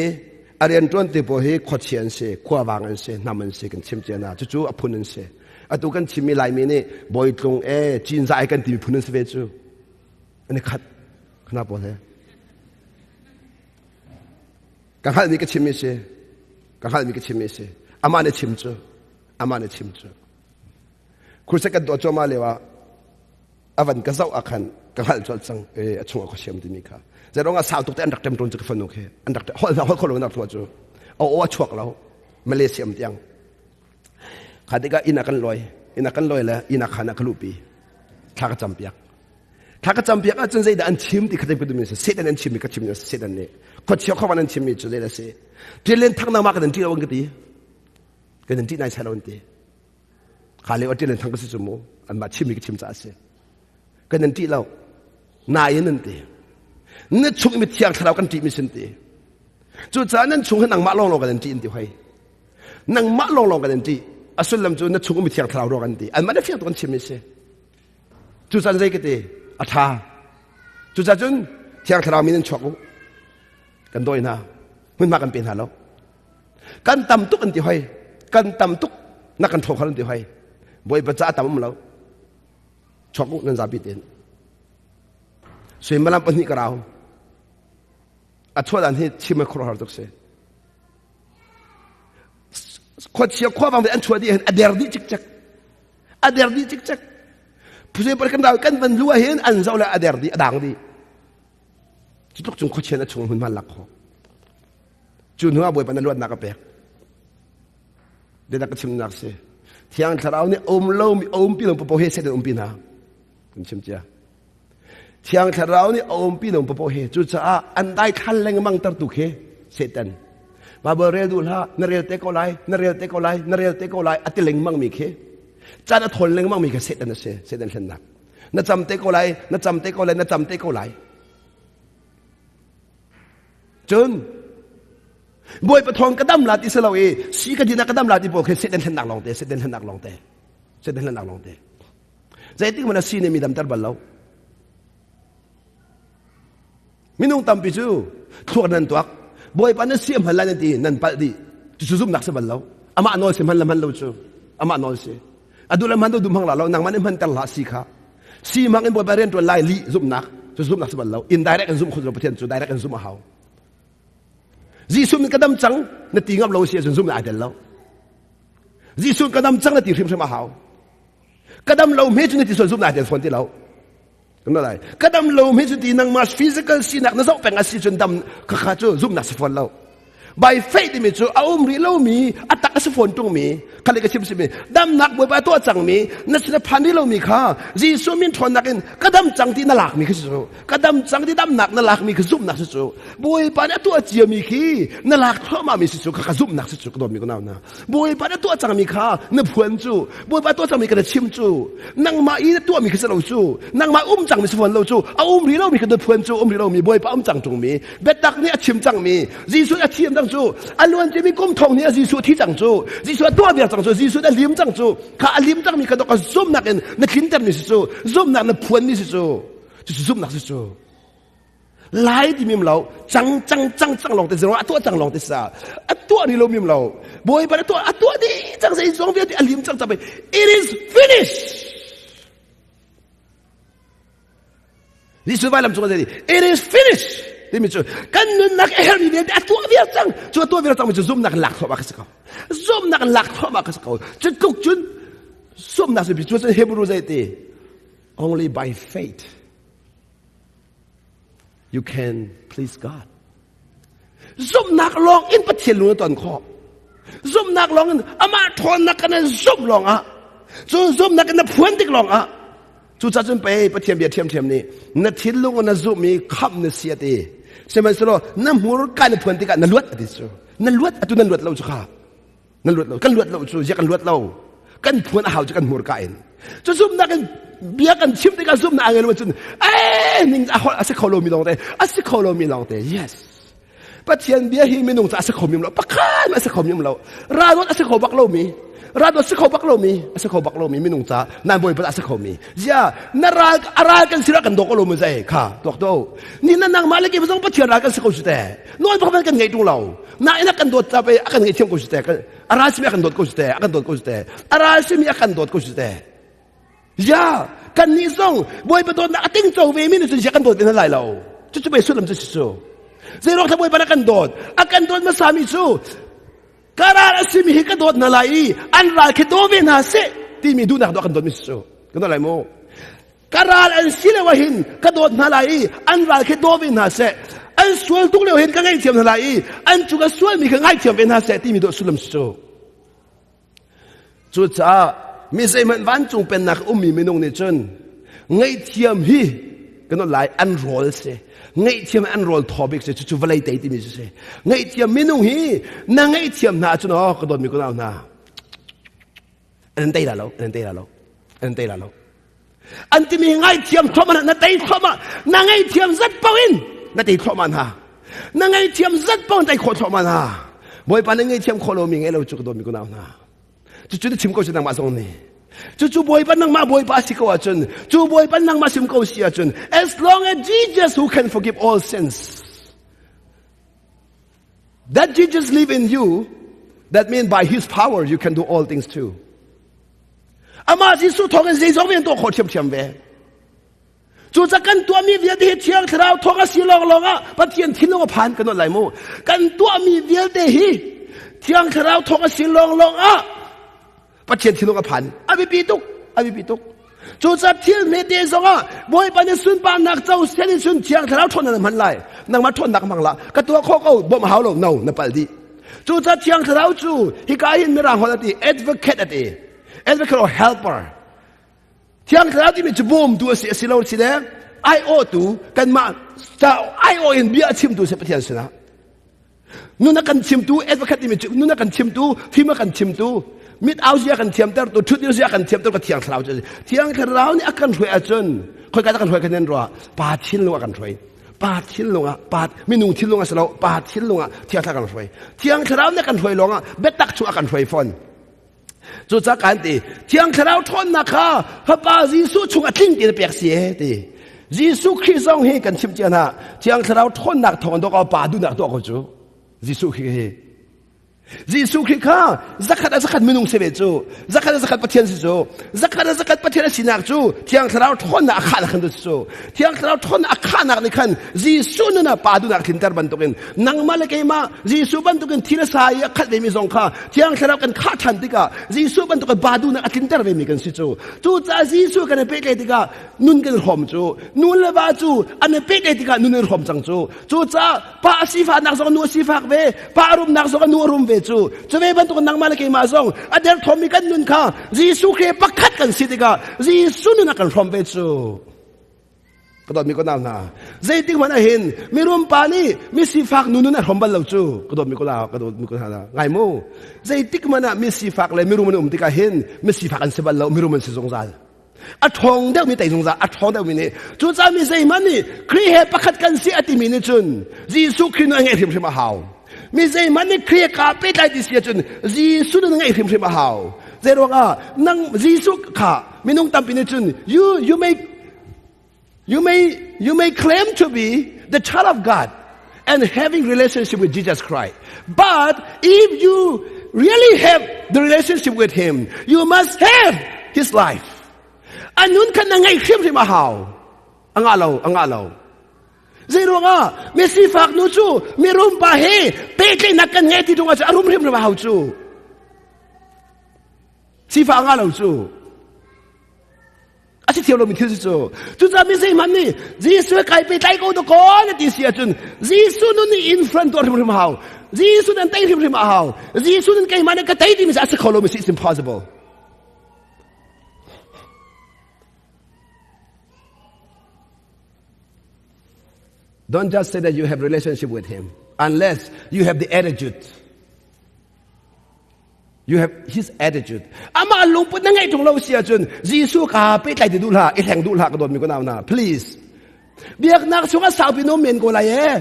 อาเรียนตัวนี้พอให้ขดเชียนเสียขวาวางเสียน้ำมันเสียกันชิมเจน่าจู่ๆอพุนเสียตัวกันชิมมีลายมีนี่บอยตรงจีนใจกันตีพุนเสียจู่อันนี้ขัดขนาดพอเลยกังหันมีก็ชิมไม่เสียกังหันมีก็ชิมไม่เสียอามาเนี่ยชิมจู่อามาเนี่ยชิมจู่คุณสักกันตัวจอมาเลยว่าอวันก็เจ้าอาคันกังหันจอดจังช่วงเขาเชื่อมที่มีค่ะจะร้องสาวตุกแต่อันดักเต็มตรงจะกฟันโอเคอันดักเขาคนลงนักตัวจู่เอาว่าช่วงเรามาเลเซียมยังขัดก็อินักกันลอยแล้วอินักขันนักลุปีทักจำเปียกจนใจแต่อันชิมที่ขัดไปดูมิสเสด็จอันชิมก็ชิมเสด็จเนี่ยคนเชี่ยวเขาวันนั้นชิมจุดเลยละเสที่เล่นทั้งน้ำมากกันที่เราวันกันที่นายชาลวันที่ขาเลยว่าที่เล่นทั้งก็สิสมอันมาชิมก็ชิมจ้าเสกันที่เรานายนั่นที่นั่นชงมิเทียงทะเลาะกันที่มิสินที่จุดจากนั้นชงให้นางมาลองกันที่อินที่ให้นางมาลองกันที่อสุลลมจุดนั้นชงมิเทียงทะเลาะกันที่อันมาได้เฟียงตัวกันชิมมิเสจุดจากนั้นก็ที่อัฐาจุดจากนั้นเทียงทะเลาะมีนั่นชกกันโดยนะมันมากันเป็นหาแล้วกันตำตุกกันที่ให้กันตำตุกนักกันโถกันที่ให้บ่อยประจ้าตำมันแล้วชกนั่นจะปิดเองสวยมาลำปนิกเราช่วยดันที่ชิมครัวหาตุกเสคนเชียวข้อฟังเป็นอันช่วยดีเห็นอเดรดีจิกจัก ผู้เชี่ยวชาญเรากันมันรู้เห็นอันเจ้าละอเดร์ดีอดังดีจุดจุงขดเชนชงหุ่นมันหลักเขาจุนหัวบวยปันนวดนักเปกเดี๋ยวนักชิมนักเสียที่ยังทาราวเนี่ยอมเล่ามีอมปีนอมปะโปเฮเสด็จอมปีนาคุณชิมเจ้าที่ยังทาราวเนี่ยอมปีนอมปะโปเฮจุดจ้าอันได้ทันแรงมังตัดตุกเฮเสด็จมาเบอร์เรดูละนเรียลเตโกไลนเรียลเตโกไลนเรียลเตโกไลอัติแรงมังมีเฮจ้าณทนแรงมังมีเฮเสด็จนะเสด็จเห็นนักนจำเตโกไลนจำเตโกไลนจำเตโกไลจนบวยปะทองกระดั้มลาติสลาเอสีกระดินักกระดั้มลาติโปเคเสด็จเห็นนักลองเตเสด็จเห็นนักลองเตเสด็จเห็นนักลองเตใจติ้งมันสีเนี่ยมีดำตาบัลลาวมินุ่งตั้มปิจูทั่วนั้นตัวบวยปันนั้นเสียมหันลันตีนั่นปัดดีจุซุ่มนักสบัลลาวอามาโนเสียมหันละมันลาวจูอามาโนเสียอดูละมันดูดุมหังลาลาวนางมันมันตลาดสีขาสีมังเอ็นบวยปะเรียนตัวไล่ลีซุ่มนักจุซุ่มนักสบัลลาวอินได้แรกกันซุ่มคนเราประเทศจูได้แรกกันซุ่มมาเฮาจีซุ่มกระดำจังนั่นตีงับเราเสียจนซุ่มหลายเดือนแล้วจีซุ่มกระดำจังนั่นตีริมสมาหาวกระดำเราไม่จุนตีส่วนซุ่มหลายเดือนฝนที่เราก็นั่นแหละกระดำเราไม่จุนตีนังมาฟิสิกอลสีนักนั่นส่งเป็นอาศิจนดำข้าจูซุ่มหนักสิฝนเราใบเฟยที่มีจูเอามรีเรามีอัตตะสิฝนตรงมีขันเลยก็ชิมสิมีดำหนักบวยไปตัวจังมีนั่นสิพันที่เรามีข้าจีซุ่มมินทนนักอินกระดำจังที่น่าหลักมีคือจูกระดำจังที่ดำหนักน่าหลักมีคือซุ่มหนักสิจูบวยไปตัวเจียมีขี้น่าหลักเพราะมามีสิจูข้าซุ่มหนักสิจูก็โดนมีก็น่าหนาบวยไปตัวจังมีข้าน่าพวนจูบวยไปตัวจังมีกระชิมจูนังมาอีตัวมีคือเราจูนังมาจังมีสิฝนเราจูเอามรีเรามีคือพวนจูมรีเรามีบวยไปจังจงมีเบ็ดดักเนี่ยชิมจังมีจีซุ่มชิมจังจูอันล้วนจะมีกุมทองเนี่ยจีสุที่จังจูจีสุตัวเดียวจังจูจีสุได้ลิมจังจูข้าลิมจังมีกระดกซุ่มนักเองนักขินเต็มมีสิจูซุ่มนักนักพวนมีสิจูจะซุ่มนักสิจูหลายที่มีเราจังลงแต่เสียงตัวจังลงแต่ซาตัวนี้เรามีเราบอยไปตัวนี้จังใส่สองเดียวที่ลิมจังจะไป it is finished นี่สุดท้ายลำจงจะดี it is finishedที่มีจูกันนุนนักเอลมีเดียตัวเดียวจังตัวเดียวจังมันจะซุ่มนักหลักเข้ามากันสักเขาซุ่มนักหลักเข้ามากันสักเขาจะกุกจุนซุ่มนักสิบจุดเฮบรูใจตี only by faith you can please God ซุ่มนักลองอินปัจเจลุนตอนข้อซุ่มนักลองอินอามาทอนนักกันซุ่มลองอ่ะซุ่มนักกันพวนติกลองอ่ะจู่จะจนไปประเทียมเบียเทียมนี่นัดทิ้งลงนัดซุ่มมีคำนัดเสียตีใช่ไหมสุดน้ำหัวกันพวนติกันนั่นลวดอดีตนั่นลวดตัวนั่นลวดเราจุกานั่นลวดเรากันลวดเราจู่จะกันลวดเรากันพวนอาหารจะกันหัวกันจะซุ่มนักกันเบียกันชิมติกันซุ่มนักเงินวันจุนนิ่งอาศัยเขาโลมีลองเตะอาศัยเขาโลมีลองเตะ yes ประเทียมเบียฮีไม่นุ่งจะอาศัยเขามีเราปักข้ามอาศัยเขามีเราราดอาศัยเขาบักโลมีราดสิเขาบักโลมีสิเขาบักโลมีไม่นุ่งจ้านั่นบ่อยเป็นสิเขามีย่านารากันสิรักกันดอกโลมีใจค่ะดอกโตนี่นั่นนางมาเลยกี่ภาษาปะเทียรากันสิเขาสุดแต่น้อยพวกมันกันไงตรงเราน่าอินักกันโดดจะไปกันไงเทียมกูสุดแต่อะไรสิมีกันโดดกูสุดแต่กันโดดกูสุดแต่อะไรสิมีกันโดดกูสุดแต่ย่ากันนี่ส่งบ่อยเป็นโดดนักติ้งโจเวมินสุดจะกันโดดเป็นอะไรเราจะไปสุดลำจะสู้เจ้าเราถ้าบ่อยเป็นกันโดดกันโดดมาสามีสู้การอาศัยมีกระโดดนั่นแหละอันรักแค่โดดเป็นหาเสที่มีดูนักดอกกันโดดมิสโซกันอะไรโมการอันสิเลวหินกระโดดนั่นแหละอันรักแค่โดดเป็นหาเสอันส่วนทุกเลวหินก็ง่ายเทียมนั่นแหละอันจุกส่วนมีก็ง่ายเทียมเป็นหาเสที่มีโดดสุลมโซจุดจ้ามีใจมันวันจงเป็นนักมีไม่นงในจนง่ายเทียมฮีกันนั่นแหละอันโรลเสngay tiêm ăn roll topic sẽ chú vlei tây tìm sẽ ngay tiêm minung hi na ngay tiêm na chú nó có đồn mi có nào na anh tây là lâu anh tìm ngay tiêm thọ mà na tây thọ mà na ngay tiêm rất bao in na tây thọ mà ha na ngay tiêm rất bao tây khó thọ mà ha mỗi bạn ngay tiêm khó lâu mình ngay lâu chú có đồn mi có nào na chú đi chim câu chuyện đang mà xong này chú boy pan nang ma boy pa si ko achun chú boy pan nang ma sim ko si achun as long as Jesus who can forgive all sins that Jesus live in you that mean by his power you can do all things too ama si su thong si song ven to kho thiam ve chúจะกันตัวมีเวียดที่เชียงเราทองสิลองอ่ะปะเทียนทิ้งลงผ่านกันหลายโมกันตัวมีเวียดที่เชียงเราทองสิลองอ่ะปัจเจียนที่ลงกับพันอาบิปีตุก จูจับที่เมตีสงะบอยปานสุนปานนักเจ้าเส้นสุนเชียงทะเลาทนนั้นมันไล่นังมาทนนักมังละกตัวข้อเขาบ่มาหาลงเนานับปัลดีจูจับเชียงทะเลาจูฮิกายินมีรางหัวตี advocate อะตี advocate or helper เชียงทะเลาที่มีจุบุมตัวสิเราสิเด้ไอโอตูกันมาจะไอโอเอ็นเบียชิมตูเสพเทียนสินะนู่นนักกันชิมตู advocate ที่มีนู่นนักกันชิมตูที่มากันชิมตูมิดเอาเสียกันเทียมแต่ตัวชุดเสียกันเทียมตัวก็เทียงทะเลาจะเทียงทะเลานี่อาการถอยอาจนคอยกันอาการถอยกันเน้นรัวปาชิ้นลงอาการถอยปาชิ้นลงอ่ะปาไม่นุ่งชิ้นลงอ่ะสเราปาชิ้นลงอ่ะเทียงทะเลาถอยเทียงทะเลาเนี่ยกันถอยลงอ่ะเบ็ดตักชัวอาการถอยฟอนจุดสักการตีเทียงทะเลาทนนะคะพระปาจีสุชงอัดทิ้งตีเปียกเสียตีจีสุคริสต์ให้กันชิมเจ้าหน้าเทียงทะเลาทนหนักทนตัวก็ปาดูหนักตัวก็จูจีสุคริสต์Jesus Christ zakat minung sebeju zakat patien sijo zakat patien sinakju tiang tharau thon na akhan khan du tiang tharau thon akhan na kan Jesus na padu na tintar bantukin nangmal ke ma Jesus bantukin thira sai khat be mi zongkha tiang tharau kan kha than tika Jesus bantukin padu na tintar be mi kan sijo tu cha Jesus kan pe ke tika nun kan hom chu nun la ba chu an pe ke tika nun hom chang chu cha pa sifa nak so nu sifa be pa rum nak so nu rum beจูเวบันตุกันนังมาเลกมาซองอเดลทอมิกันนุนค่ะจีสุเคปักขัดกันสิติกาจีสุนุนักกันพรอมเวจูก็ตอนมีคนนำนะเจติกมันเห็นมีรวมปานี่มีสีฟักนุนนักพรอมบัลลังจูก็ตอนมีคนก็ตอนมีคนหาไงมูเจติกมันมีสีฟักเลยมีรวมมันติกาเห็นมีสีฟักกันเสบัลเรามีรวมมันสิสงสารอัดทองเดียวมีแต่สงสารอัดทองเดียวมีนี่จู่จ้ามีเจมันนี่ครีเฮปักขัดกันสิอติมีนี่จุนจีสุครีนั่งเงียบเฉยมาหาวมีใจมันนี่เคลียร์กาเปิดได้ดิเสียจนจีสุดนั่งไอ้พิมพ์มาหาวเจรว่านั่งจีสุขาไม่นุ่งตามปีนี่จน you may claim to be the child of God and having relationship with Jesus Christ but if you really have the relationship with Him you must have His life อันนู้นkanนั่งไอ้พิมพ์มาหาวอังอาเราเจรว่ามีสีฝากนูจูมีรุมปาเฮเป๊กนักกันไงที่ตรงนั้นอารมณ์เรียบร้อยจูสีฝากงาเราจูอาชีพเที่ยวเรามีที่จูจู่จะมีสิ่งมันนี่จีสุใครไปไต่กูตัวก่อนที่เสียจนจีสุนั่นนี่อินฟลูเอนซ์ตัวเรียบร้อยจีสุนั่นไต่เรียบร้อยจีสุนั่นใครมันก็ไต่ที่มีอาชีพเขาเรามีสิ่ง impossible Don't just say that you have a relationship with Him unless you have the attitude. You have His attitude. Ama luput na ngay itong law siya chun. Jesus ka pe kay didulha, itang dulha ka doon mi ko na. Please. Biyak nak sunga sa pinomen ko laye.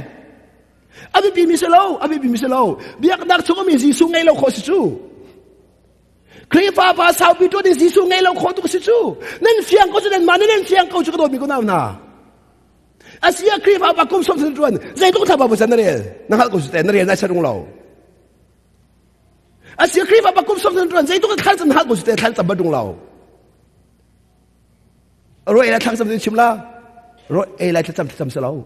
Abi bimiselaw. Biyak nak sunga mi Jesus ngay law ko si chu. Kaya pa sa pito ni Jesus ngay law ko to si chu. Nen siyang ko sa nen manen siyang ko chu ka doon mi ko na. Asia kripa pa kum som sen tuan zai tu ta ba bu san na re na hal ko su te na re na cha rong lao Asia kripa pa kum som sen tuan zai tu ka khal san hal ko su te khal sam ba dong lao ro e la thang sam chim la ro e la cha sam sa lao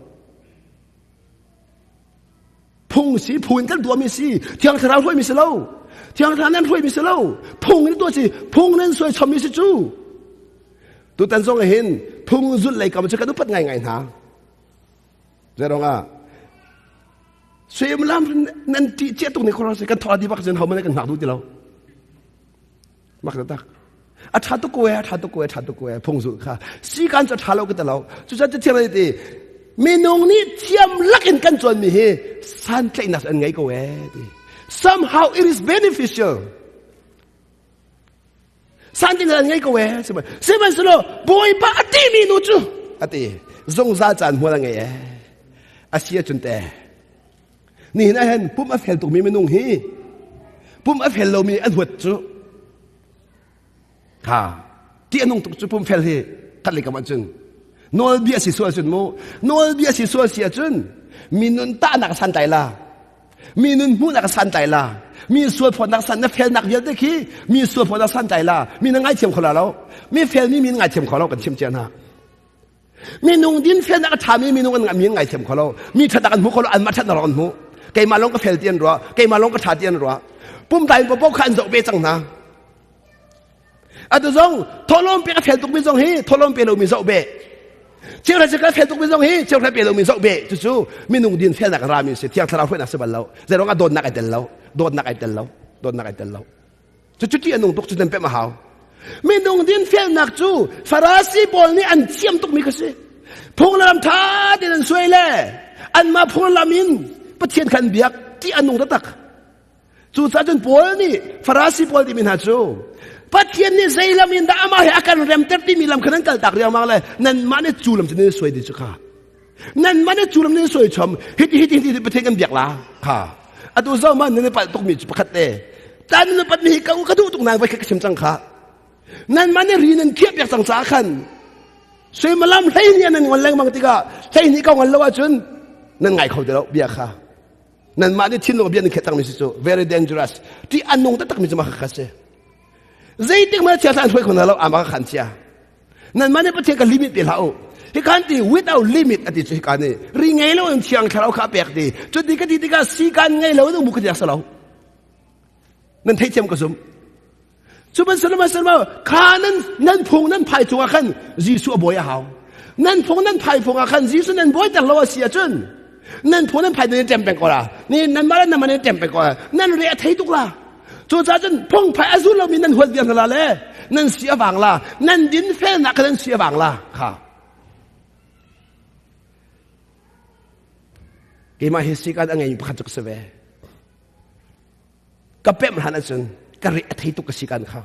phung si phun kan tua mi si tiang tha hui mi sa lao tiang tha nan hui mi sa lao phung ni tu si phung nan soi chom mi si chu tu tan song hin phung zut lai ka ma cha ka du pat ngai haเจรองสวยมันล้ำนั่นที่เจ้าตรงนี้คนเราสิกันทอดีบักเจนเขาไม่ได้กันหนักดูที่เรามักจะตักทัดตุกเวพงสุค่ะสีกันจะทัดเราก็แต่เราจุดจะเทียมอะไรดีเมนูนี้เทียมลักอินกันจนมีเฮสันเทนัสอันไงก็เวดี somehow it is beneficial สันเทนัสอันไงก็เวใช่ไหมใช่ไหมสุดแล้วบอยป้าตีมีนูจูอติจงซาจันหัวละไงอาเซียจนแต่นี่นะเห็นปุ่มอัฟเฮลตุกมีเมนุ่งฮีปุ่มอัฟเฮลเรามีอันหัวจุค่ะที่อันนุ่งตุกจุปุ่มเฟลฮีกัดเลยกับมันจุนโนลเบียสิสัวจุนโมโนลเบียสิสัวเสียจุนมีนุนตาหนักสันใจละมีนุนมูหนักสันใจละมีส่วนผลนักสันนักเฟลนักเยอะได้ขี้มีส่วนผลนักสันใจละมีนักไงเทียมคนละเรามีเฟลนี่มีนักไงเทียมคนเรากันเทียมเจียนะมีนุ่งดินเฟลนักทามีนุ่งกันมีไงเทียมเขาเรามีทัดกันหูเขาเราอันมาทัดนรอนหูเกยมาลงก็เฟลเตียนรัวเกยมาลงก็ทัดเตียนรัวปุ่มใจปุ่มขันโจเบจังนะ อัตุซงทอลมเปียกเฟลตุกมิซงฮีทอลมเปียเรามีโซเบเจ้าราชการเฟลตุกมิซงฮีเจ้าราชการเปียเรามีโซเบจู่ๆมีนุ่งดินเฟลนักรามีเสียเที่ยงทาราเฟลนักสบัลเราจะร้องโดนนักไอเดลเราโดนนักไอเดลเราโดนนักไอเดลเราจู่ๆที่อันนุ่งตุกจุดนั้นเป็นมหามีนุ่งดินเฟลนักจู่ฟาราซีบอลนี่อันเชี่ยมตุกมีกสิพงลำท้าดินสวยเล่อันมาพงลำมินประเทศขันเบียกที่อันนุ่งตักจู่ซาจนบอลนี่ฟาราซีบอลที่มินหาจู่ปัจจัยนี้ใจลำมินดามาให้อาการเริ่มเติบโตมีลำขนาดกัลตักเรียกมาเลยนั่นมันจูลำจะนี่สวยดีสุดค่ะนั่นมันจูลำนี่สวยชมฮิตประเทศกันเบียกละค่ะอัตุซ้อมันนั่นปัดตกมีจุดประคัตเต้แต่นั่นปัดมีกระดูตกนางไว้แค่ชิมจังค่ะนั่นมันรีนั่นเทียบอย่างสังสารขันสวยมาลำใช่เนี่ยนั่นวันแรงบางทีก็ใช่นี่ก็วันละว่าจนนั่นไงเขาเดี๋ยวเบียกค่ะนั่นมันทิ้งลงเบียกนี่แค่ตั้งมิสิโซ very dangerous ที่อันนงตักมิจะมาขัดเสียใจติ๊กมันเชื่อสันช่วยคนเราอามาขันเชียนั่นมันเป็นประเทศกับลิมิตเดียวเราที่การที่ without limit อดีตที่การนี้รีไงเราเชียงชาเราขาเปียกดีจุดที่กันที่การสีการไงเราต้องบุกเดียกสลาวนั่นเทียมกับสมจุดมันสลมาขานั่นพงนั่นภายตัวขันจีสุอบอยเขานั่นพงนั่นภายพงขันจีสุนั่นบอยแต่เราเสียจนนั่นพงนั่นภายตัวเต็มเป็นก่อนนี่นั่นมันเต็มเป็นก่อนนั่นเรียกไทยตุกละจู่ๆจนพงพายอสุเรามีนั่นหัวเดียนละเลยนั่นเสียบังละนั่นดินเฟนนักนั่นเสียบังละค่ะกี่มาเฮสิกันอังไงพัดจุกเสวกับเป็มหันจนกระเรียดให้ตุกสิกันค่ะ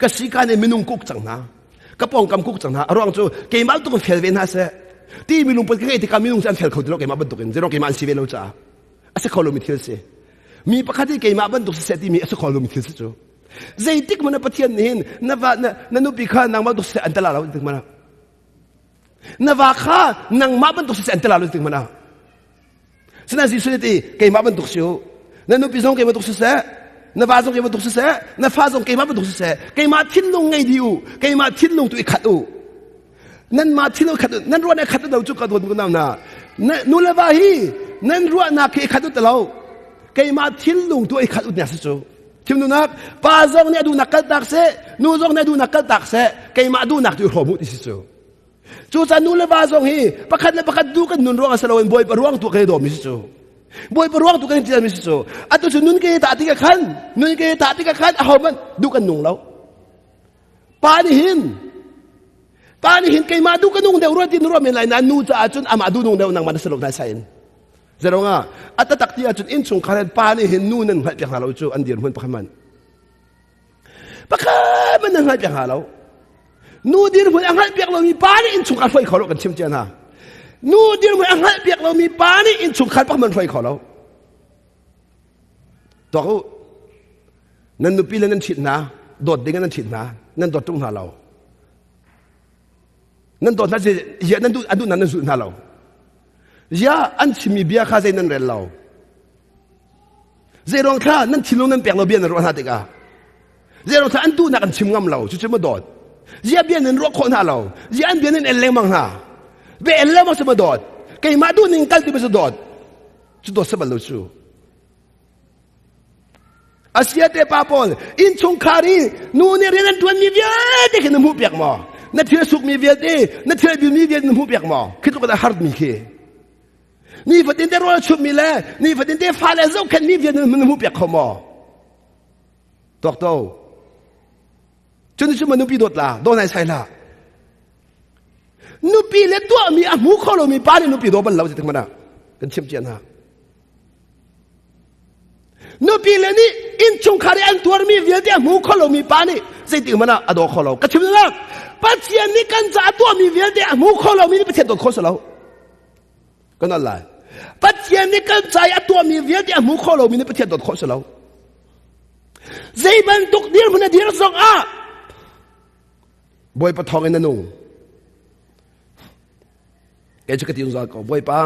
กับสิกันเนี่ยมีนุ่งกุกจังนะกับปองกำกุกจังนะรองจู่กี่มาตุกเฟลเวนฮะเสที่มีนุ่งปนกี่ที่การมีนุ่งจันเฟลเขาตัวกี่มาบรรทุกเงินจะรองกี่มาสิเวลจ้าอาศัยเขาลงมิเทลเสมีประคัตที่เกี่ยมาบรรทุกเสตีมีอสุขอลมิทิสจูใจติ๊กมันประเทศนี้นันุปิข้านางมาบรรทุกเสอันตรายเราตึงมันนว่าข้านางมาบรรทุกเสอันตรายเราตึงมันฉะนั้นสิสุดที่เกี่ยมาบรรทุกเสียวนันุปิซงเกี่ยมาบรรทุกเสนว่าซงเกี่ยมาบรรทุกเสนฟ้าซงเกี่ยมาบรรทุกเสเกี่ยมาทิ้งลงไงดิวเกี่ยมาทิ้งลงตัวอีกขัดอูนั่นมาทิ้งลงขัดนั่นรู้ว่าขัดเราจุกขัดตัวนั้นนะนู่นละว่าฮีนั่นรู้ว่านักขัดตัวเราเกี่ยมาทิ้งลงตัวอีกขัดอุดเนี่ยสิจูทิมดูนักป้าจงเนี่ยดูนักกัดตักเสนู่จงเนี่ยดูนักกัดตักเสเกี่ยมาดูนักดูหัวมุดิสิจูจู่ๆนู่นละป้าจงฮีประคัดดูกันนู่นร้องอาศัยเราเป็นบอยประร้องตัวกันดอมิสิจูบอยประร้องตัวกันที่มิสิจูอัตุจุนู่นเกี่ยตาติกะขันนู่นเกี่ยตาติกะขันเอามันดูกันนุ่งเราป้านี่หินเกี่ยมาดูกันนุ่งเดี๋ยวรู้ที่นู่นรู้ไม่ไรนะนู่จะจุนอามาดูนุ่งเดี๋ยวนั่งมันสลบได้ใช่จะร้องอ่ะอัตตักที่อาจจะอินชงคาร์ปานี่เห็นนู่นนั่นให้เปียกหาเราจู่อันเดียร์มันปะมันนั่นให้เปียกหาเรานู่นเดียร์มันอังให้เปียกเรามีปานี่อินชงคาร์ไฟขอเรากันเชื่อมเจนะนู่นเดียร์มันอังให้เปียกเรามีปานี่อินชงคาร์ปะมันไฟขอเราตัวเขานั่นนุปีนั่นฉิดนะโดดดิ่งนั่นฉิดนะนั่นโดดตรงหาเรานั่นโดดนั่นจะเยอะนั่นดูอันดูนั่นสุดหาเรายาอันชิมีเบียข้าใจนั่นเรลเราเจรองข้านั่นชิลงนั่นเปียกเราเบียนรอดหาติกาเจรองข้าอันตู้นักอันชิมงำเราจุดมาโดดยาเบียนนั่นรอคนหาเรายาอันเบียนนั่นเอลเลมังหาเบเอลเลมังสมาโดดเกี่ยมาดูนิ่งกัลติมาสโดดจุดโดดสบัลเราชูอาเซียเตปาปอลอินชงคารีนูเนี่ยเรียนตัวมีเบียดเด็กน้ำหูเปียกหมอนั่นเทียสุกมีเบียดดีนั่นเทียบิวมีเบียดน้ำหูเปียกหมอคิดว่าจะฮาร์ดมีเคนี่ฝันเดรอชุบมีแล้วนี่ฝันเดฟ้าแล้วเจ้าแค่มีเวียนมันมุบอยากขโมยตอกโตจนชุบมันนุปีโดดละโดนไหนใช่ละนุปีเล็ดตัวมีอ่ะมูข้อเรามีป้าเนี่ยนุปีโดบันเราจะถึงมันอ่ะกันเชื่อมเจียนฮะนุปีเล็นี่อินชงคาริอันตัวมีเวียนเนี่ยมูข้อเรามีป้านี่ใจถึงมันอ่ะอดอข้อเราก็เชื่อมแล้วปัจจัยนี้กันจะตัวมีเวียนเนี่ยมูข้อเรามีนี่เป็นเท็จตัวข้อเราก็นั่นแหละปัจจัยนี้กันใจตัวมีเวียดมูข้อเรามีในประเทศดอดข้อเราใจมันตุกเดียร์มันเดียร์สองบอยปะทองเอ็นนุ่งแกจะกระติ้งจากบอยปะ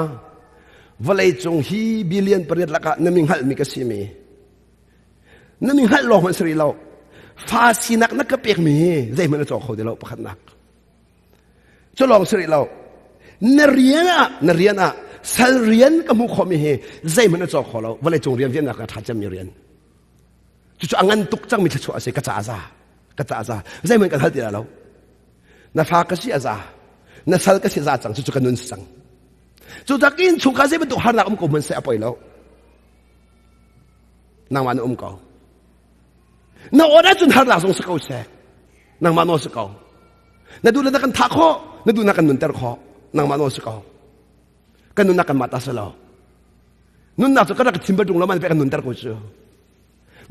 วันเลยจงฮีบิลเลียนประเทศละกันนั่นมิงฮัลมีกษีมีนั่นมิงฮัลลองมันสรีเราฟาสินักนักกระเปียกมีใจมันจะจอกเขาเดี๋ยวเราประคันนักจะลองสรีเรานเรียนสัลเรียนก็มุขมีเหใจมันจะจอกเขาเราวันเลยจงเรียนเวียนนักทัดจะมีเรียนจู่ๆอังันตุกจังมีชัวร์เสกจ้าจ้า kata za zai men kan hal ti la lo na fa ka si aza na sal ka si za chang chu kanun sang chu takin chungkhar se ben tu har na ko man se apoi lo nang man ko na ora chun har la song se ko se nang man se ko na du la kan tha kho na du na kan nun ter kho nang man se ko kan nun na kan mata sa lo nun na ka ka timba dung la man pe kan nun ter ko chu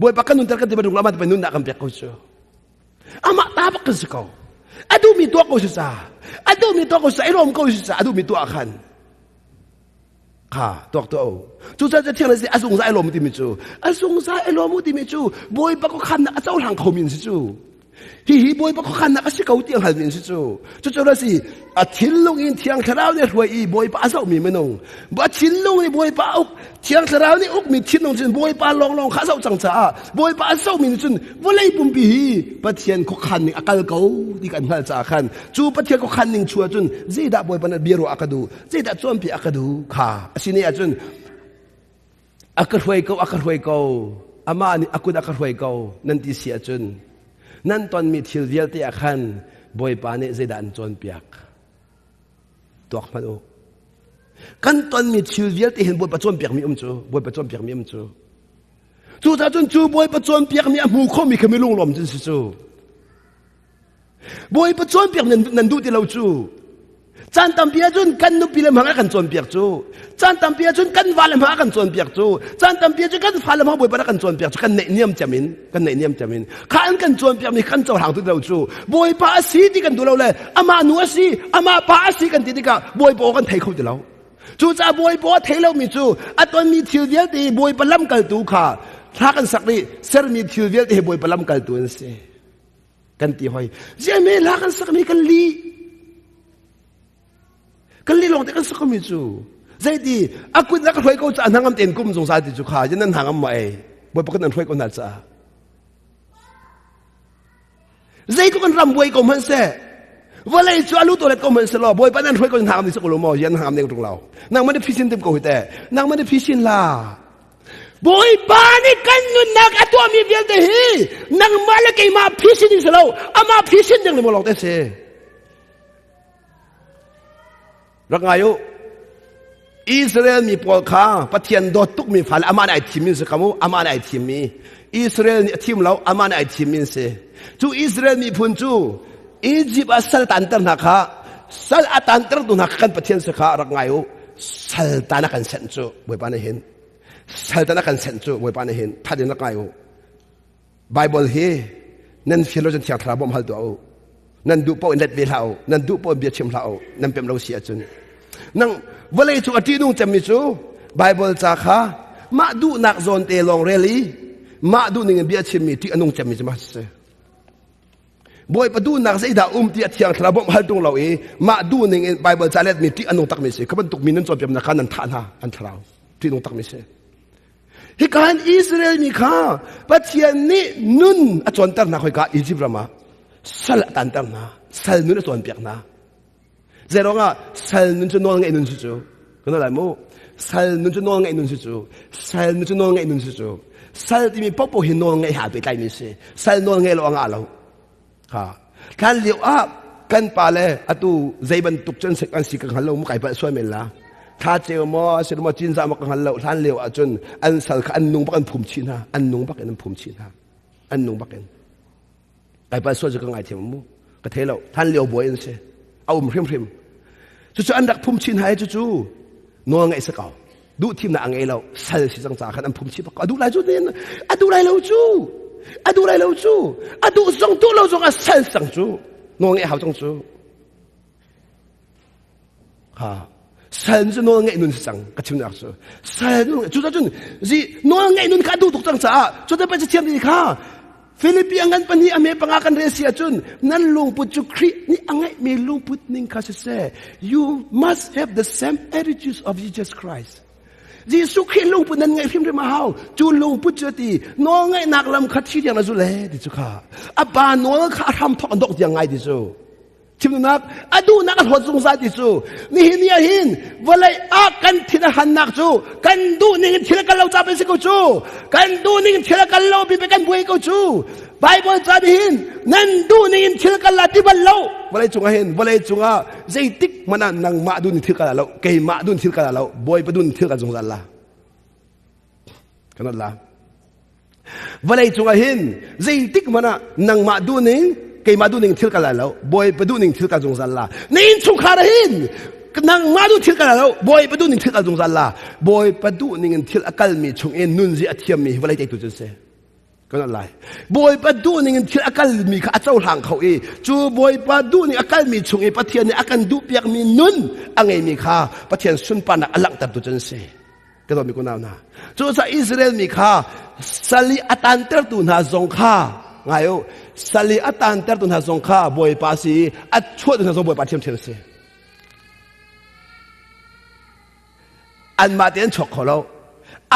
boy pa kan nun ter ka timba dung la man pe nun na kan pe ko chu ama ta pa kan se ko adu mi to ko sa adu mi to ko sa irom ko sa adu mi to akan doktor chú cha cha thiang là gì asung sai lom ti mi chú asung sai lom ti mi chú boy pa ko khan na chau hang khom min si chú hi boy pa ko khan na ka si kau tiang hal min si chú chú là gì a thin lung in thiang tharau ne ruai i boy pa asau mi menong ba thin lung ni boy pa uk thiang tharau ni uk mi thin lung chin boy pa long kha sau chang cha boy pa asau min chun volai pum pi hi pa thian ko khan ni akal kau di kan hal cha khan chú pa thian ko khan ning chua chun zai da boy pa na biro akadu zai da chom pi akadu kha asini a chun akar huay ko ama ni akud akar huay ko nanti sia chun nan ton mi thil vial te akhan boy pa ne zedan chon piak tok man o kan ton mi thil vial te hen boy pa chon piak mi chu boy pa chon piak mi chu chu ta chun chu boy pa chon piak mi mu kho mi khami lung lom chin si chu boy pa chon piak nan du ti lo chu chan tam pia chun kan nu pi le ma kan chon piak chu chan tam pia chun kan va le ma kan chon piak chu chan tam pia chun kan fa le ma boy pa kan chon piak chu kan nei niam chamin kan chon piak mi kan chaw hang tu lo chu boy pa si ti kan du lo le ama nu si ama pa si kan ti ka boy po kan thai khau ti lo chu cha boy po thai lo mi chu aton mi thil vial ti boy pa lam kal tu kha tha kan sak ni ser mi thil vial ti boy pa lam kal tu an se kan ti hoi je me la kan sak mi kan li kan li long te kan sak mi chu zai di akut na ka thoi ko cha nangam ten kum jong sa ti chu kha jan nan hangam mai boy pa kan thoi ko na cha zai ko kan ram boy ko man se walai chu alu to let ko man se lo boy pa nan thoi ko hangam ni sa ko lo mo yan hangam ne ko lao nang man fisin tem ko hite nang man fisin la boy pa ni kan nun nak atwa mi vial te hi nang mala kai ma fisin ni sa lo ama fisin ding ni mo lo te seรักไงอยู่อิสราเอลมีปอลข้าปะเทียนดอตุกมีฝันอามาในทีมมินส์ขมูอามาในทีมมีอิสราเอลทีมเราอามาในทีมมินส์จูอิสราเอลมีพุ่นจูอียิปต์สัลตันเตอร์นักข้าสัลตันเตอร์ตุนักกันปะเทียนสข้ารักไงอยู่สัลตันนักกันเซนจูไว้ปานเห็นสัลตันนักกันเซนจูไว้ปานเห็นถ้าเดินรักไงอยู่ไบเบิลเฮนั่นฟิโลจนเทียร์ทราบอมฮัลตัวนั่นดูปออินเล็ดเวลานั่นดูปอเบียชิมลานั่นเป็นเราเสียจนนั่งวันเลยจูอดีนุ่งจำมิจูไบเบิลจ้าค่ะมาดูนักโซนเตลองเรลีมาดูหนึ่งเบียชิมมีที่อนุงจำมิจมาเสบอยประดูนักเสียดาที่เทียงทราบมฮัลตรงเรามาดูหนึ่งไบเบิลจ้าเล็ดมีที่อนุตักมิเสขบันตุกมีนั่นจอมเป็นนักขันนันทานาอันทราวที่อนุตักมิเสฮิการอิสราเอลมีข้าปัจเจียนนี้นุ่นอจวนตักนักข่อยกาอียิปต์รามาสัลตันตังนะสัลนุ่นส่วนเปียกนะเจ้าว่าสัลนุ่นจะนอนไงนุ่นสุจูก็นั่นแหละโมสัลนุ่นจะนอนไงนุ่นสุจูสัลนุ่นจะนอนไงนุ่นสุจูสัลที่มีป๊อปหินนอนไงหาไปไกลมิเสสัลนอนไงเราอ่างเราค่ะการเลี้ยวกันป่าเลยอะตูใจบรรทุกจนเสกอันสิกังหันเราไม่ไกลไปช่วยเมล่าถ้าเจ้ามั่วเสด็จมาจินซามากังหันเราท่านเลี้ยวจนอันสัลอันนุ่งปักอันพุ่มชินฮะอันนุ่งปักอันพุ่มชินฮะอันนุ่งปักอันไอ้ป้าสวดจะกังไงเทียมมูกระเทเราท่านเลี้ยวบวยนั่นสิเอาพริมจู่ๆอันดักพุ่มชินหายจู่ๆนัวไงสักเอาดูทีมน่ะอังเอเราใส่สิจังจ่าขันอันพุ่มชินปะดูไรจู่เนี่ยดูไรเราจู่ดูไรเราจู่ดูส่งตัวเราส่งใส่สังจู่นัวไงเขาจังจู่ค่ะใส่จู่นัวไงนุ่นสังกระชิมนักจู่ใส่จู่จู่จีนัวไงนุ่นกัดดูตุกจังจ่าจู่จะไปจะเทียมดีค่ะฟิลิปปิอังกันปนีอเมปังอากันเรเซียจุนนั่นลงพุทธครินี่อังไงมีลงพุทธนิ่งข้าศึก you must have the same attitudes of Jesus Christ ยิสุคริสลงพุทธนั่นไงพิมพ์ได้มาเฮาจูลงพุทธตีน้องไงนักลำคัดที่อย่างนั้นจุเลยดิจุค่ะอับบานน้องข้าทำทอดดอกอย่างไงดิจู chim nak adu nak hot sung sa ti chu ni hin ya hin walai a kan thina han nak chu kan du ning thila kan lo cha pe se ko chu kan du ning thila kan lo bi pe kan buai ko chu Bible cha bi hin nan du ning thila kan la ti ban lo walai chunga hin walai chunga zai tik mana nang ma du ni thil kan lo ke ma du ni thil kan lo boy pa du ni thil kan sung sa la kanat la walai chunga hin zai tik mana nang ma du ning kay maduning til kalalaw boy paduning til ka jong zalla nin Chungkhar hin nang madu til kalalaw boy paduning til ka jong zalla boy paduning til akal mi chung en nun ji athiam mi walai tai tu chen se kana lai boy paduning til akal mi kha achau hang khau e chu boy paduning akal mi chung e pathian ni akan du piak mi nun angai mi kha pathian sun pa na alak tar tu chen se ka mi ko na na chu sa Israel mi kha sali atan ter tu na jong kha ngayo sali atan ter tu na jong kha boy pa si at chot na jong boy pa thiam thiam se an ma ten chok kholo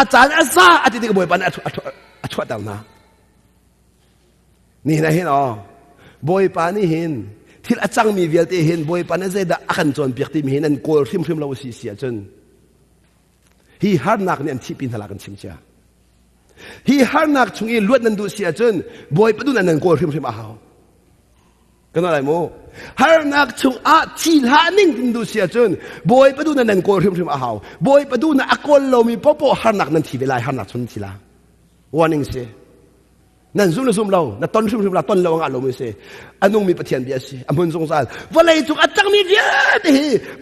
achan asa ati ti boy pa na a chot dang na ni na hin boy pa ni hin thil achang mi vial te hin boy pa na zai da akan chon piak ti mi hin an kol thim thim lo si sia chen hi har nak ni an chi pin hala kan chim cha hi har nak chung i luat nan du sia chen boy pa du nan kol thim thim a hao kan lai mo har nak chung a chi ha ning du sia chen boy pa du nan kol thim thim a hao boy pa du na akol lo mi popo har nak nan thi ve lai har nak chun thi la warning se nan zum lo na ton thim thim la ton lo nga lo mi se anung mi pathian bia si amun song sal walai chung atang mi via te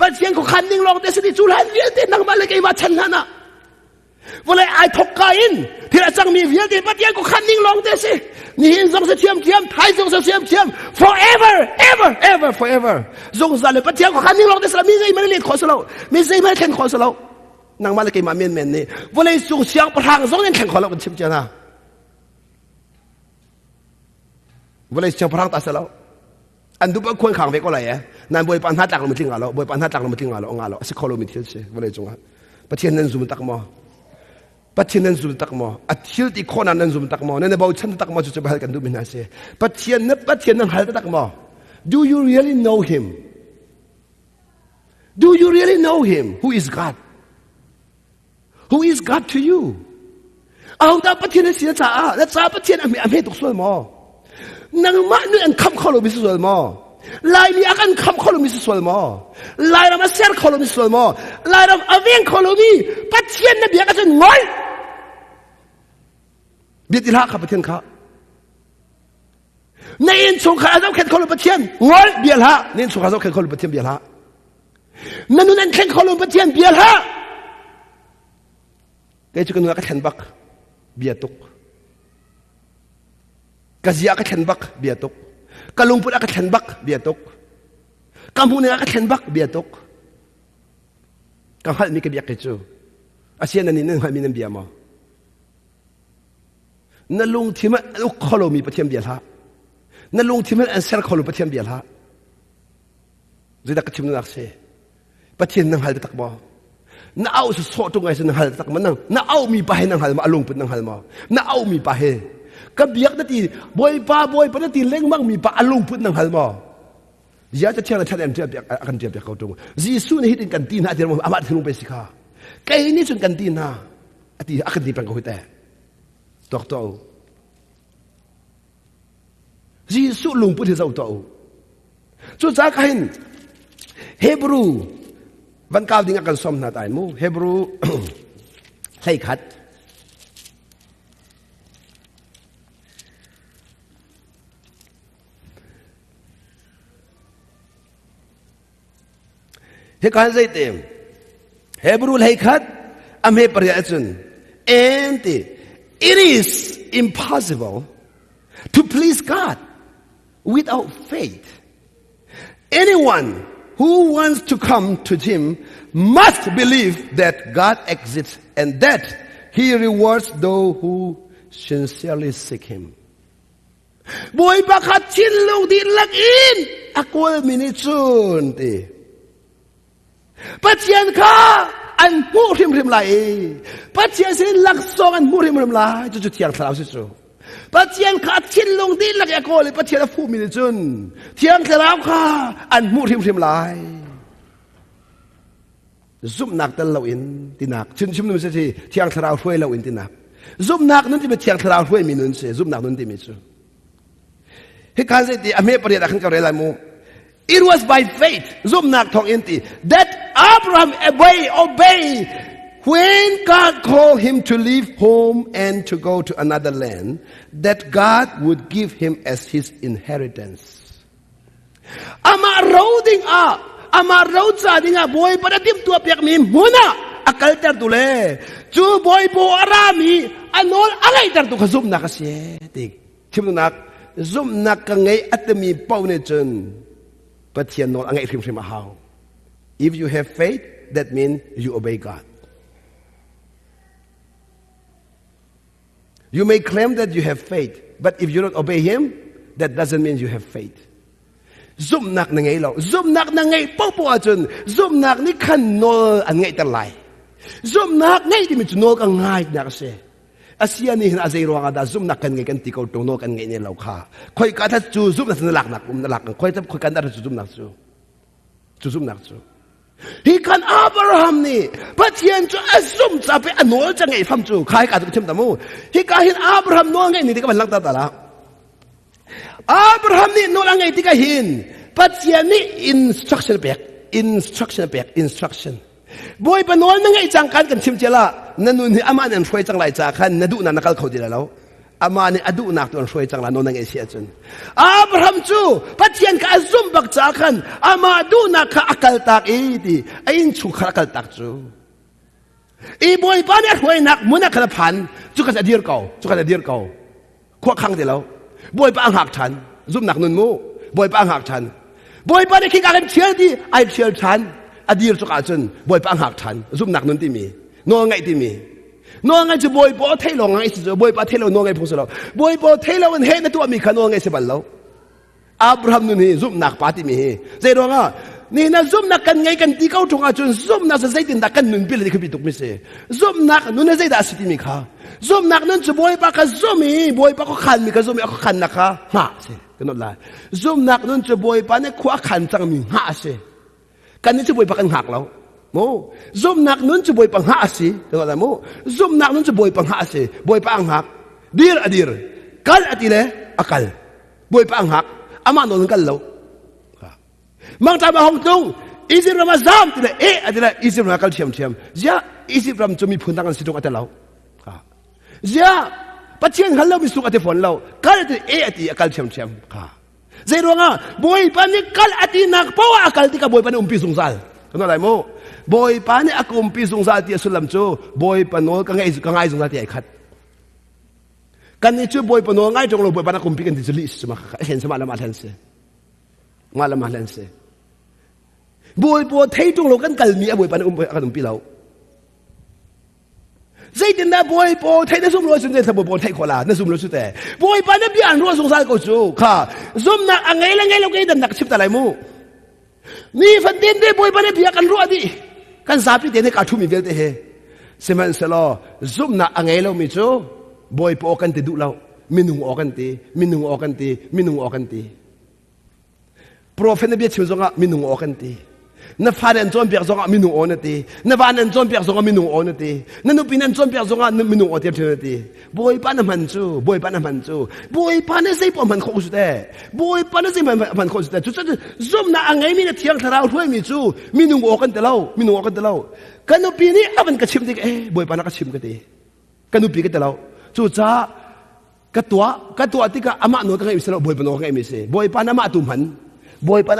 pathian ko khan ning long te si chu han via te nang ma le kai wa chan hana walai ai thok ka in thil achang mi via te pathian ko khan ning long te si ni hin zong se thiam thiam thai zong se thiam forever ever forever zong za le pathian ko khan ning long te sa mi zai ma le kho sa lo mi zai ma khen kho sa lo nang ma le kai ma men ni walai chung siang pathang zong nen khen kho lo kan chim cha na walai siang pathang ta sa lo an du pa khon khang ve ko lai nan boy pan ha tak lo mi ting a lo boy pan ha tak lo mi ting a lo nga lo se kho lo mi thil se walai chung pathian nan zum tak mo pathian nan zum tak mo athil ti khona nan zum tak mo nan bau chan tak mo chu bahal kan du min ha se pathian nan hal tak mo do you really know him do you really know him who is God to you au da pathian sia cha na cha pathian am he tok sol mo nang ma nu an kham kholo mi sol mo lai mi akan kham kholo mi sol mo lai ram ser kholo mi sol mo lai ram aveng kholo mi pathian na bia ka chen ngoi biết ilha kha pathian kha nên Chungkhar azau khen kholo pathian ngol bial ha nên Chungkhar azau khen kholo pathian bial ha nanu nan khen kholo pathian bial ha cái chu kan ka khen bak bia tuk kazia ka khen bak bia tuk kalungput ka khen bak bia tuk kampung ne ka khen bak bia tuk ka hal mi ka bia ke chu asian nan nin ha mi nan bia mo na lung thima u kholo mi pathian bial ha na lung thima an ser kholo pathian bial ha zida ka chim nak se pathian nang hal tak mo na au su so tu ngai se nang hal tak man na au mi pa he nang hal ma alung put nang hal ma na au mi pa he ka biak na ti boy pa na ti leng mang mi pa alung put nang hal ma ya cha thiang than em tia akan tia ka tu jisu ne hit in kan tin ha ti mo amat thung pe sikha kai ni chun kan tin ha ati akan ti pang ko te tok to jisu lung put zau to chu cha ka hin hebrew van kaw ding akan som na tai mu hebrew sai khat he kan zai tem hebrew lai khat am he parya chun and it is impossible to please God without faith. Anyone who wants to come to him must believe that God exists and that he rewards those who sincerely seek him. Boy bakat chinlong di lagin akol minichun ti. Pathian ka an mu rim lai. Pathian sin lak song an mu rim lai chu thiang thlau chu. ปัจเจียนขาดชินลงดินละแกโกเลยปัจเจียนฟูมินจุนเที่ยงเทราข้าอันมูทิมทิมลายซุบนักตันเราอินตินักชิมนุ่มเสียทีเที่ยงเทราช่วยเราอินตินักซุบนักนั่นที่เป็นเที่ยงเทราช่วยมีนุนเสียซุบนักนั่นที่มีจูให้การเสด็จอเมริกาขันกับเรลัยมู It was by faith ซุบนักทองอินติ that Abraham obeyed when God called him to leave home and to go to another land that God would give him as his inheritance อามาเราดิ้งอามาเราจ่าดิ้งบอยปะดิมตัวเปียกมีมุนะอักลเตอร์ตุเลจูบอยโบอารามีอันโนนอะไรเตอร์ตุขซุบนักเสียติชิมนักซุบนักกังไงอัตมีเป้าเนจนปัจเจียนโนนอังไงพิมพ์มาฮาว If you have faith that means you obey God You may claim that you have faith but if you don't obey Him that doesn't mean you have faithซุ่มนักนั่งไงเราซุ่มนักนั่งไงเป้าปวดจนซุ่มนักนี่ขันโนอันไงแต่ไรซุ่มนักไงที่มันจะโนกันง่ายนักเสียอาเซียนนี่เห็นอาเซียรวงอาดาซุ่มนักกันไงกันตีเขาตรงโนกันไงเนี่ยเราค่ะคอยการถ้าจูซุ่มนักหลักหลักคอยถ้าคอยการถ้าจูซุ่มนักจูซุ่มนักจูฮีกันอับราฮัมนี่พระเทียนจูซุ่มจะไปอันโนจะไงฟังจูใครการจะชิมตามูฮีการเห็นอับราฮัมโนไงนี่ที่ก็เป็นหลักตาละอับราฮัมนี่โน่นไงที่ก็เห็นปัจจัยนี่ instruction บอยปนนนั่งไงจังกันกันชิมเจล่านั่นนู่นนี่อามาเนี่ยช่วยจังไรจากขันนั่นดูนั่นนักเขาดีแล้วอามาเนี่ยอดูนักตัวช่วยจังไรโน่นนั่งไงเสียจนอับราฮัมจูปัจจัยก็ซุ่มบักจากขันอามาดูนักข้าอักลตักอีดีไอ้ยินชุกข้าอักลตักจูอีบอยปานเนี่ยช่วยนักมุนักขันพันจุกันจะเดียร์เก่าขวบขังเดียวบอยปางหักฉันซุ่มหนักนุนมูบอยปางหักฉันบอยปานเนี่ยคิดการเชียร์ดีไอเชียร์ฉันอดีตสุขาจนบอยปางหักฉันซุ่มหนักนุนที่มีโน่ไงที่มีโน่ไงจะบอยปอเทลงไงสิบอยปาเทลงโน่ไงพงศเราบอยปอเทลงเห็นตัวมีขนโน่ไงสิบัลเราอับราฮัมนุนนี่ซุ่มหนักปาที่มีใจร้องอ่ะนี่นะซุ่มนักกันไงกันที่เขาจงอาจนซุ่มนักจะใจตินนักกันนุนพิลที่เขาพิทุกมิเสซุ่มนักนุนใจด่าสิที่มีข้าซุ่มนักนั้นจะบอยปากซุ่มมีบอยปากก็ขันมีก็ซุ่มมีก็ขันนักข้าฮะสิกันนั่นแหละซุ่มนักนั้นจะบอยปาเนี่ยขวาขันจังมีฮะสิกันนี่จะบอยปากันหักแล้วโมซุ่มนักนั้นจะบอยปังฮะสิกันนั่นแหละโมซุ่มนักนั้นจะบอยปังฮะสิบอยปังหักดีร์อดีร์กัลอดีเลยอักลบอยปังหักอามาโนนกันแล้วมังตามาฮงจงอิสิบรามาซามติเลยอดีเลยอิสิบรามากัลเทียมจ้าอิสิบรามจะมีพุนทางกันสิตรงอัตเราจ้าปัจจัยขันเรามีสุขอัตฝนเรากัลติอดีกัลเทียมค่ะเจรวงอ่ะบอยปานี่กัลอดีนักเพราะว่ากัลที่กับอยปานี่ปีสงสารกันอะไรโมบอยปานี่อากุปีสงสารที่สุลัมจูบอยปาโนก็ง่ายสงสารที่ไอ้ขัดกันนี่จูบอยปาโนง่ายจงเราบอยปานากุปีกันที่สุลิสมาเห็นสมาละมาเห็นเสมาละมาเห็นเสบอยปอเทจงเรากันกัลมีบอยปานี่กันปีเราใจดินนะบอยปอไทยนั่นซุ่มรวยสุดเลยถ้าบอยปอไทยขวานั่นซุ่มรวยสุดแต่บอยปานนั่นพี่อ่านรวยสงสารกูจูค่ะซุ่มนักไงละไงเราก็ดันนักชิบตะไรมูนี่ฟันดินได้บอยปานนั่นพี่กันรวยดิกันสาพิเดนให้การทุ่มมีเวลเตะเสมันสลอซุ่มนักไงเราไม่จูบอยปอกันติดุเรามินุงอกันตีมินุงอกันตีโปรเฟนเบียชิมซงะมินุงอกันตีนับฟันอันจอมเปียกซงะมินุงอนันตีนับฟันอันจอมเปียกซงะมินุงอนันตีนับปีนันจอมเปียกซงะมินุงอเทียบเทียนตีบอยปานมันจูบอยปานใส่ปอมันเข้าสุดแต่บอยปานใส่มันเข้าสุดแต่จุดซุ่มน่ะไงมีเนี่ยเที่ยงทาราวถ้วยมีจูมินุงอกันแต่เรากันนับปีนี้มันกระชิมตีบอยปานกระชิมกันตีกันนับปีกันแต่เราจุดจ้ากระตัวที่ก็อามาโนกันไงมิสระบอยปานโนกันไงมิเสบอยปานอามาตุมันบอยปา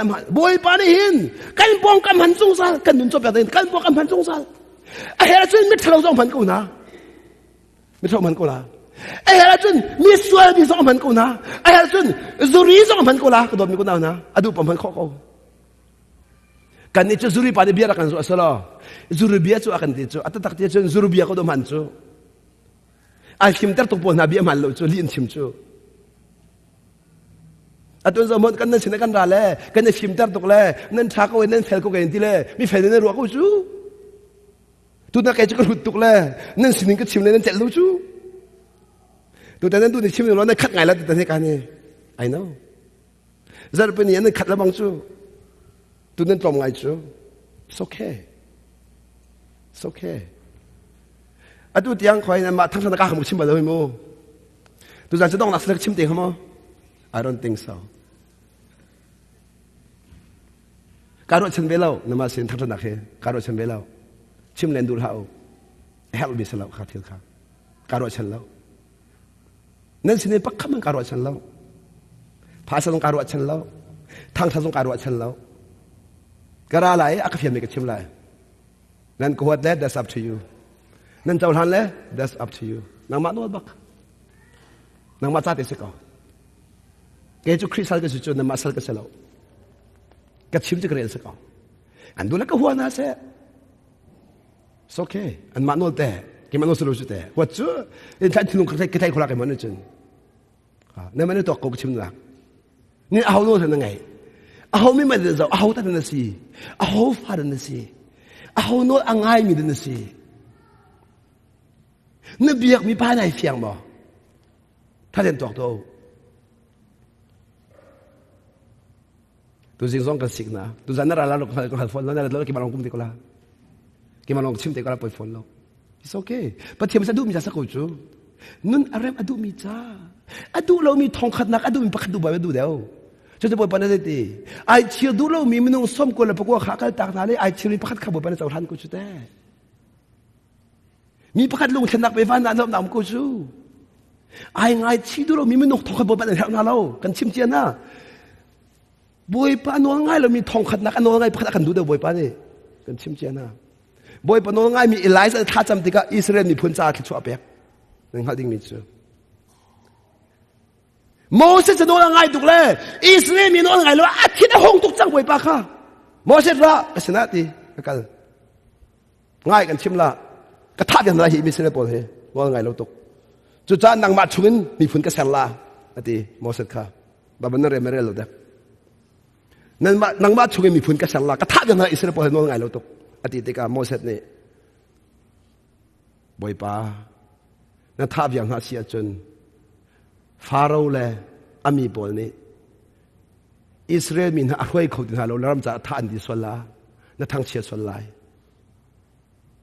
นเห็นกันปองกันหันสงสารกันนุนจบแบบนี้กันปองกันหันสงสารไอ้เฮลัจุนไม่ทะเลาะสองพันกูนะไม่ทะเลาะพันกูละไอ้เฮลัจุนมีส่วนที่สองพันกูนะไอ้เฮลัจุนจุรีสองพันกูละก็โดนมีกูน่านะอดูปพันข้อกันนี่จะจุรีปานเบียร์กันสุดสละจุรีเบียร์สุดกันที่สุดอัตตักที่จุนจุรีเบียร์ก็โดนมันสุดไอ้ชิมเตอร์ตุกปนนาเบียร์มันเลยสุดลิ้นชิมสุดอัตวันสมมติกันนั่นสินะกันด่าเลยกันนั่นชิมตาตุกเลยนั่นชักเอาไว้นั่นเฟลก็เกินที่เลยมีเฟลนั่นรัวก็ชูตุนักแกจะก็หุดตุกเลยนั่นสินึงก็ชิมเลยนั่นเจ็ดรู้ชู ตัวนั้นตัวนี้ชิมเราในขัดไงแล้วตัวนี้กันนี่ I know จะเป็นอย่างนั้นขัดแล้วบางจู่ตัวนั้นตรงไงจู่ it's okay it's okay อะตัวที่ยังคอยนั้นมาทั้งสถานการณ์ของชิมมาเลยมั้งตัวนั้นจะต้องนักสักชิมเต็งมั้ง I don't think so การว่าฉันเวลานั่นมาสิ่งทั้งสถานการณ์การว่าฉันเวลาชิมเล่นดูเขาhelp me สลาวขาดที่เขาการว่าฉันเล่านั่นสิ่งนี้ปักขมันการว่าฉันเล่าภาษาต้องการว่าฉันเล่าทางทางต้องการว่าฉันเล่าการอะไรอักเพียงไม่กระชิมเลยนั่นก็ว่า that's up to you นั่นเจ้าท่านเลย that's up to you นางมาโน้ตบักนางมาจัดเสกเอาเกจูคริสต์ก็สุดๆนางมาสัลก็เสร็จแล้วกระชิมจะกระเรียนเสกเอาอันดูแล้วก็หัวน่าเสียit's okay อันมาโน้ตแต่กิมันโน้ตสรุปสุดแต่ว่าจู่เอ็นท่านที่นุ่งกระไทยคนละกันมันนี่จนนั่นมันนี่ตัวกระชิมหลักนี่เอาโน้ตทำยังไงเอาไม่มาเดินเอาตัดนั่นสิเอาฟาดนั่นสิเอาโน้ตอ่างไงมีนั่นสินี่เบียกมีผ้าไหนเฟียงบ่ถ้าเรียนตัวตัวสิ่งสองกันสิกนะตัวจันทร์เราเราก็หัดฝนแล้วนั่นเรากินมาลองกุ้มตีก็ละกินมาลองชิมตีก็ละปล่อยฝนแล้ว it's okay ปะเทียมจะดูมีจ้าสักคนจูนั่นอะไรมาดูมีจ้าดูเรามีทองขัดนักดูมีปักดูใบมาดูเดียวจะจะปล่อยปนอะไรตีไอเชียดูเรามีมันต้องส้มกวนแล้วปกว่าขากันตากนาเลยไอเชียมีปักขับปนเจ้าท่านกูชุดแต่มีปักลงชนักไปฟันนั่นน้ำกูชูไอ้ไงชีดูเรามีมันนกทองขับบนแถวนั้นเรากันชิมเจียนะบอยปานวงไงเรามีทองขัดนักนวงไงพักกันดูเดียวบอยปานี่กันชิมเจียนะบอยปานวงไงมีเอลิซาท่าจำติกาอิสราเอลมีพุนซาคิดชัวเปียกนั่นเขาดิ้งมิจูโมเสสจะนวงไงตุกเลยอิสราเอลมีนวงไงแล้วอาทิตย์ละห้องตุกจังบอยปาค่ะโมเสสละก็ชนะตีกันง่ายกันชิมละก็ทับอย่างไรฮิมิสเนปอลเฮว่าไงเราตกจุดจ้านังมาชุนมีฝุ่นกระแสลาอดีโมเสสค่ะบาบันนั่นเรไม่เรเราเด็กนั่นนังมาชุนมีฝุ่นกระแสลาก็ทับอย่างไรอิสเนปอลเฮว่าไงเราตกอดีติกาโมเสสนี่บอยป้านั่นทับอย่างหาเสียจนฟาโรห์เลยอามีบอลนี่อิสราเอลมีหน้าอร่อยเขาถึงหาเราแล้วมันจะท่านดีส่วนละนั่นทั้งเชียร์ส่วนไล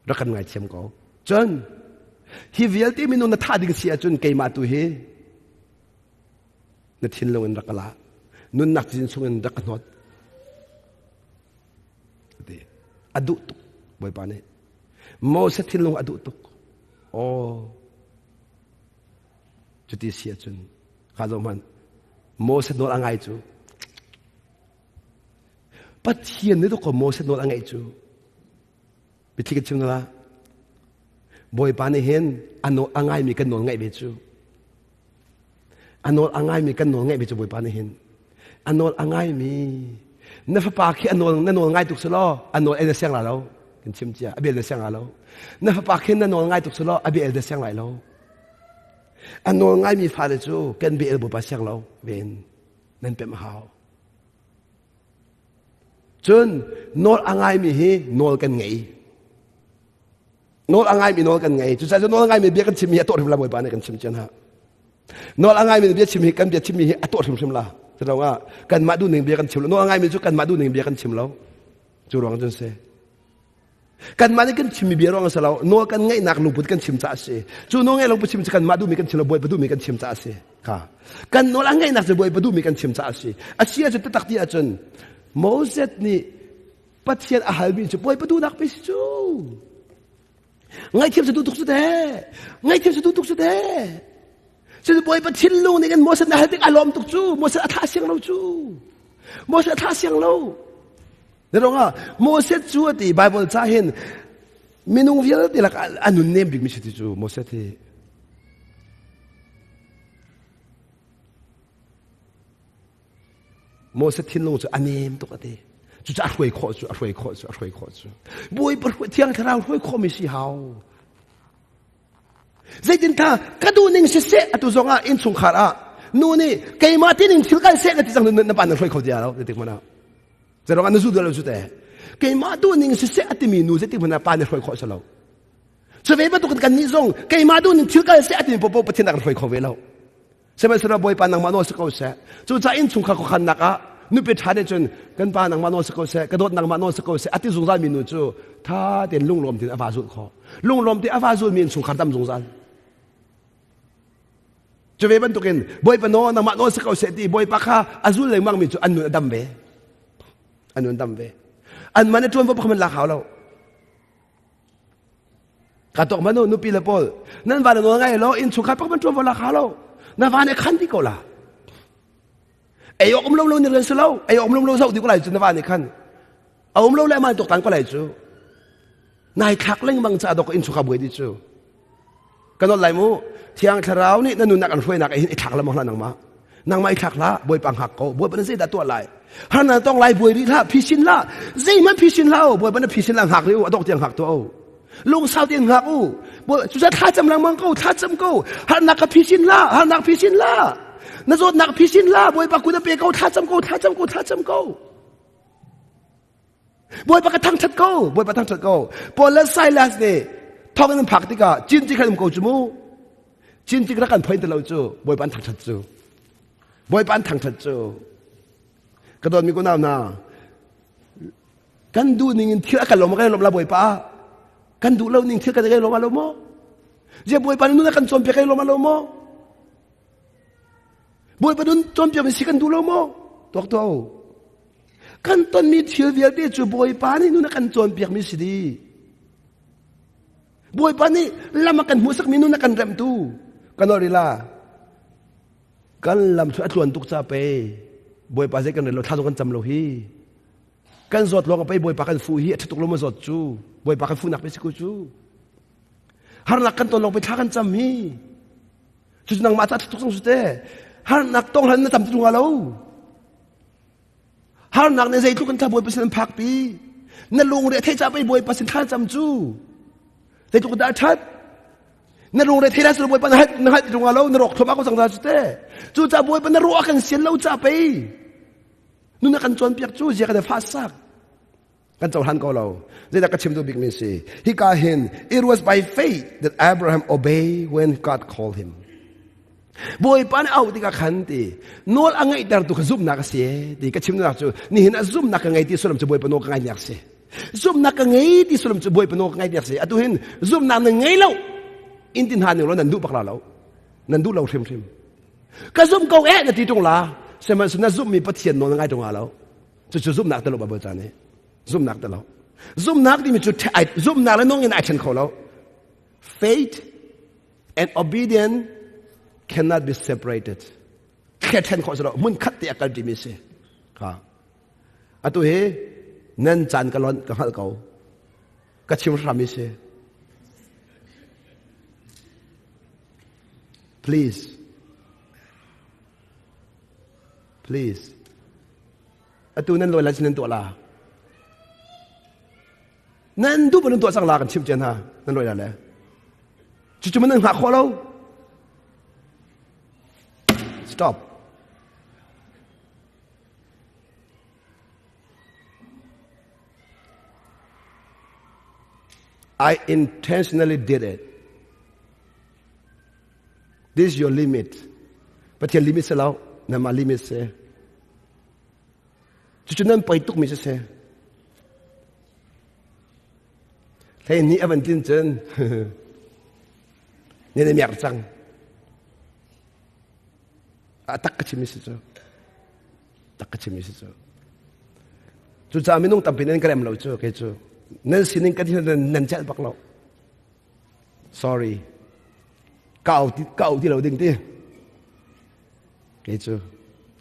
รักกันไงเชียมก็จนฮิวิลที่มีนุ่นท่าดิ่งเสียจนเกี่ยมาตัวเฮนั่นทิ้งลงรักละนุ่นนักจินส่งรักกันหดดีอดุตุกบ่อยปานนี้โมเสสทิ้งลงอดุตุกโอ้จุดที่เสียจนข้าจงมันโมเสสโดนอะไรจูปัจเจียนนี่ทุกคนโมเสสโดนอะไรจูไปที่กันชิมนะบอยปานเห็นอันโนอ่างไงมีกันโนไงเบจูอันโนอ่างไงมีกันโนไงเบจูบอยปานเห็นอันโนอ่างไงมีนั่นฟ้าปากขี้อันโนนั่นโนไงตุกสลออันโนเอเดเซียงหล่าเรากันชิมเจ้าอเบเดเซียงหล่าเรานั่นฟ้าปากขี้นั่นโนไงตุกสลออเบเอเดเซียงหล่าเราอันโนไงมีฟ้าเลยจูกันเบเอลบุปผาเซียงเราเวนนั่นเป็นมหาจนโนอ่างไงมีเฮโนกันไงโนอ่างไงมีโนกันไงจุดใจจะโนอ่างไงมีเบี้ยกันชิมฮีตัวถึงละบ่อยปานกันชิมเจนฮะโนอ่างไงมีเบี้ยชิมฮีกันเบี้ยชิมฮีตัวถึงชิมละแสดงว่ากันมาดูหนึ่งเบี้ยกันชิมแล้วโนอ่างไงมีจุกันมาดูหนึ่งเบี้ยกันชิมแล้วจุรองจนเสกันมาได้กันชิมมีเบี้ยรองสลาวโนกันไงนักลุงพุทธกันชิมจ้าเสจุโนไงลุงพุทธชิมกันมาดูมีกันชิมแล้วบ่อยปดูมีกันชิมจ้าเสค่ะกันโนอ่างไงนักจะบ่อยปดูมีกันชิมจ้าเสอาเซียจะตักที่อาจารย์โมเสสนี่ปัจเจียนอาหารมีจะบ่อยปดูนักไปจูไงเทียมจะดูทุกสุดแท้ไงเทียมจะดูทุกสุดแท้จะบ่อยปะชินลูนี่กันโมเสสนะฮะติกอารมณ์ตุกจูโมเสสอัฐาเสียงเราจูโมเสสอัฐาเสียงเราเดี๋ยวว่าโมเสสจูที่ไบเบิลจะเห็นมีนุ่งวิลที่ละอันนู้นเนี่ยบิ๊กมิชิติจูโมเสสที่โมเสสทิ้งลงจูอันนี้ตุกติจุดจะรวยขอจูรวยขอจูรวยขอจูบอยปะเที่ยงทารารวยขอไม่ใช่เฮาใจดินท่ากระดูนิ่งเสียอตุจงอ่ะอินสุงขาระนู่นนี่เกี่ยมาที่นิ่งสิลกันเสียกันที่จังนั่นปานรวยขอเดียวเด็กมันอ่ะจะร้องอันนั้นสุดเลยสุดแต่เกี่ยมาดูนิ่งเสียอติมีนูเสียที่มันปานรวยขอเสลา จะเวบตุกันนิซงไกมาดูนึงทิลกันเสียตินปปปะเทนักรวยเขาเวลาเสมัยสระบอยปานังมาโนสกอเสจู่จะอินชุงข้าขันนักะนุเปชาเดจนกันปานังมาโนสกอเสกระโดดนังมาโนสกอเสอติสงสารมินุจูท่าเดินลุงลมที่อาวาสุดคอลุงลมที่อาวาสุดมินชุงขันตามสงสารจะเวบันตุกันบอยปานโนนังมาโนสกอเสตีบอยปะข้าอาซุลเลยมังมิจูอันนุนดัมเบอันนุนดัมเบอันมันจะชวนพวกเขามันลักเขาเรากระตกมันนุปีละปอลนั่นวันนั้นไงเราอินชุงขันพวกมันชวนพวกลักเขาเรานั่นวันนี้ขันที่เขาละไอ้อมลงนี่เรื่องเล่าไอ้อมลงเศร้าดีกว่าไรจุนวันนี้ขันเอาอมลงแล้วมันตกตังก็ไรจูนายทักเล่งบังจะดอกอินชุงขับวยดิจูกันนั่นไรมูเที่ยงคราวนี่นั่นนุนักอันช่วยนักไอ้ทักละมองละนังมาไอ้ทักละบวยปังหักเขาบวยเป็นเสียดัตัวไรฮันนั่นต้องไล่บวยดีละพิชินละซีมันพิชินละบวยเป็นพิชินละหักเลยว่าดอกเตียงหักตัวลุงสาวเตียงหักบวยสุดท้ายท่าจำลังมังเขาท่าจำเขาฮันนักพิชินละฮันนักพิชินละนั่นโจนักพิชินละบวยปักกุฎเปียเขาท่าจำเขาบวยปักกระทั่งชัดเขาบวยปักกระทั่งชัดเขาพอเลิกไซลัสเนี่ยท้องนั้นผักติกาจินจิกันเขาจูมูจินจิกันพอยต์เราจูบวยปันทางชัดจูบวยปันทางชัดจูกระโดดมีกูน้ำนากันดูนิ่งเที่ยวกันลงมากันลงมาบวยป้ากันดูเรานิ่งเที่ยวกันกันลงมาลงมั้งเจ้าบวยปันนู้นกันจอมเปียกันลงมาลงมั้งบวยปันนู้นจอมเปียกันสิกันดูเรามั้งตัวกันตอนมีเที่ยวเวียดเดียจูบวยปันนี่นู้นกันจอมเปียกมีสิดีบวยปันนี่ลำกันหัวสักมินู้นกันเริ่มตู้กันอริลากันลำช่วยชวนตุกซาเปบวยปันเสกันเราท่าตุกันจำเราฮีกันสดลงไปบวยปันกันฟูฮีทุกลงมาสดจูบวยปันกันฟูนักไปสิกูจูฮาร์นักกันตอนลงไปท่ากันจำฮีจุดนังมาท่าทุกสังสุดเตฮาร์นักต้องหันนั่งจำตุงเราฮาร์นักในใจทุกกันท่าบวยปันเส้นพักปีนั่นลงเรือเทจะไปบวยปันเส้นท่าจำจูใจทุกคนได้ชัดนั่นลงเรือเทจะสบวยปันให้นั่งให้ตุงเรานรกทว่าก็สังสุดเตจูจะบวยปันนรกกันเสียเราจะไปนู่นกันจวนเปียกจูเจกันฟาสักกันเจ้าหันก็เราเดี๋ยวก็ชิมดูบิ๊กมิสซี่ฮิกาเห็น it was by faith that Abraham obeyed when God called him บอยปันเอาที่กขันตีโนลอังไงแต่ตัวขซุ่มนักเสียที่ก็ชิมนักจูนี่เห็นซุ่มนักอังไงที่สุดจะบอยปนกอังไงนักเสียซุ่มนักอังไงที่สุดจะบอยปนกอังไงนักเสียตัวเห็นซุ่มนักอังไงแล้วอินทินหันเรานั่นดูปักเรานั่นดูเราเทียมก็ซุ่มเกาเอ๊ะนาทีตรงลาเสมันสุนัขซุ่มมีปะเทียนนอนง่ายตรงเราจะซุ่มนักตลอดแบบจานนี้ซุ่มนักตลอดซุ่มนักที่มีจุดไอซุ่มนักแล้วน้องยังไอเช่นเขาเรา faith and obedience cannot be separated แค่เช่นเขาเรามันขัดที่อาการที่มีเสียครับอะตัวเฮนั่นจานกันร้อนกันหัดเขาก็ชิมรามิเสีย pleaseอะตัวนั้นลอยละชินตัวลานั่นดูบนตัวสังลากันชิมเจนฮะนั่นลอยละเลยจู่ๆมันนั่งหักคอเรา stop I intentionally did it this is your limit ประเทศลิมิตเสร็จแล้วนั่นมาลิมิตเสียจู่ๆนั่นไปตุกมิเสียเฮ้ยนี่อันจริงจังนี่ในเมียร์จังตักกะชิมิสิจ้าจู่ๆไม่นุ่งตั้มเป็นนั่นก็เริ่มเราจ้าแค่จ้านั่นสิ่งนึงก็ที่นั่นเจ็บปักเรา sorry เก่าที่เราดึงที่แค่จ้า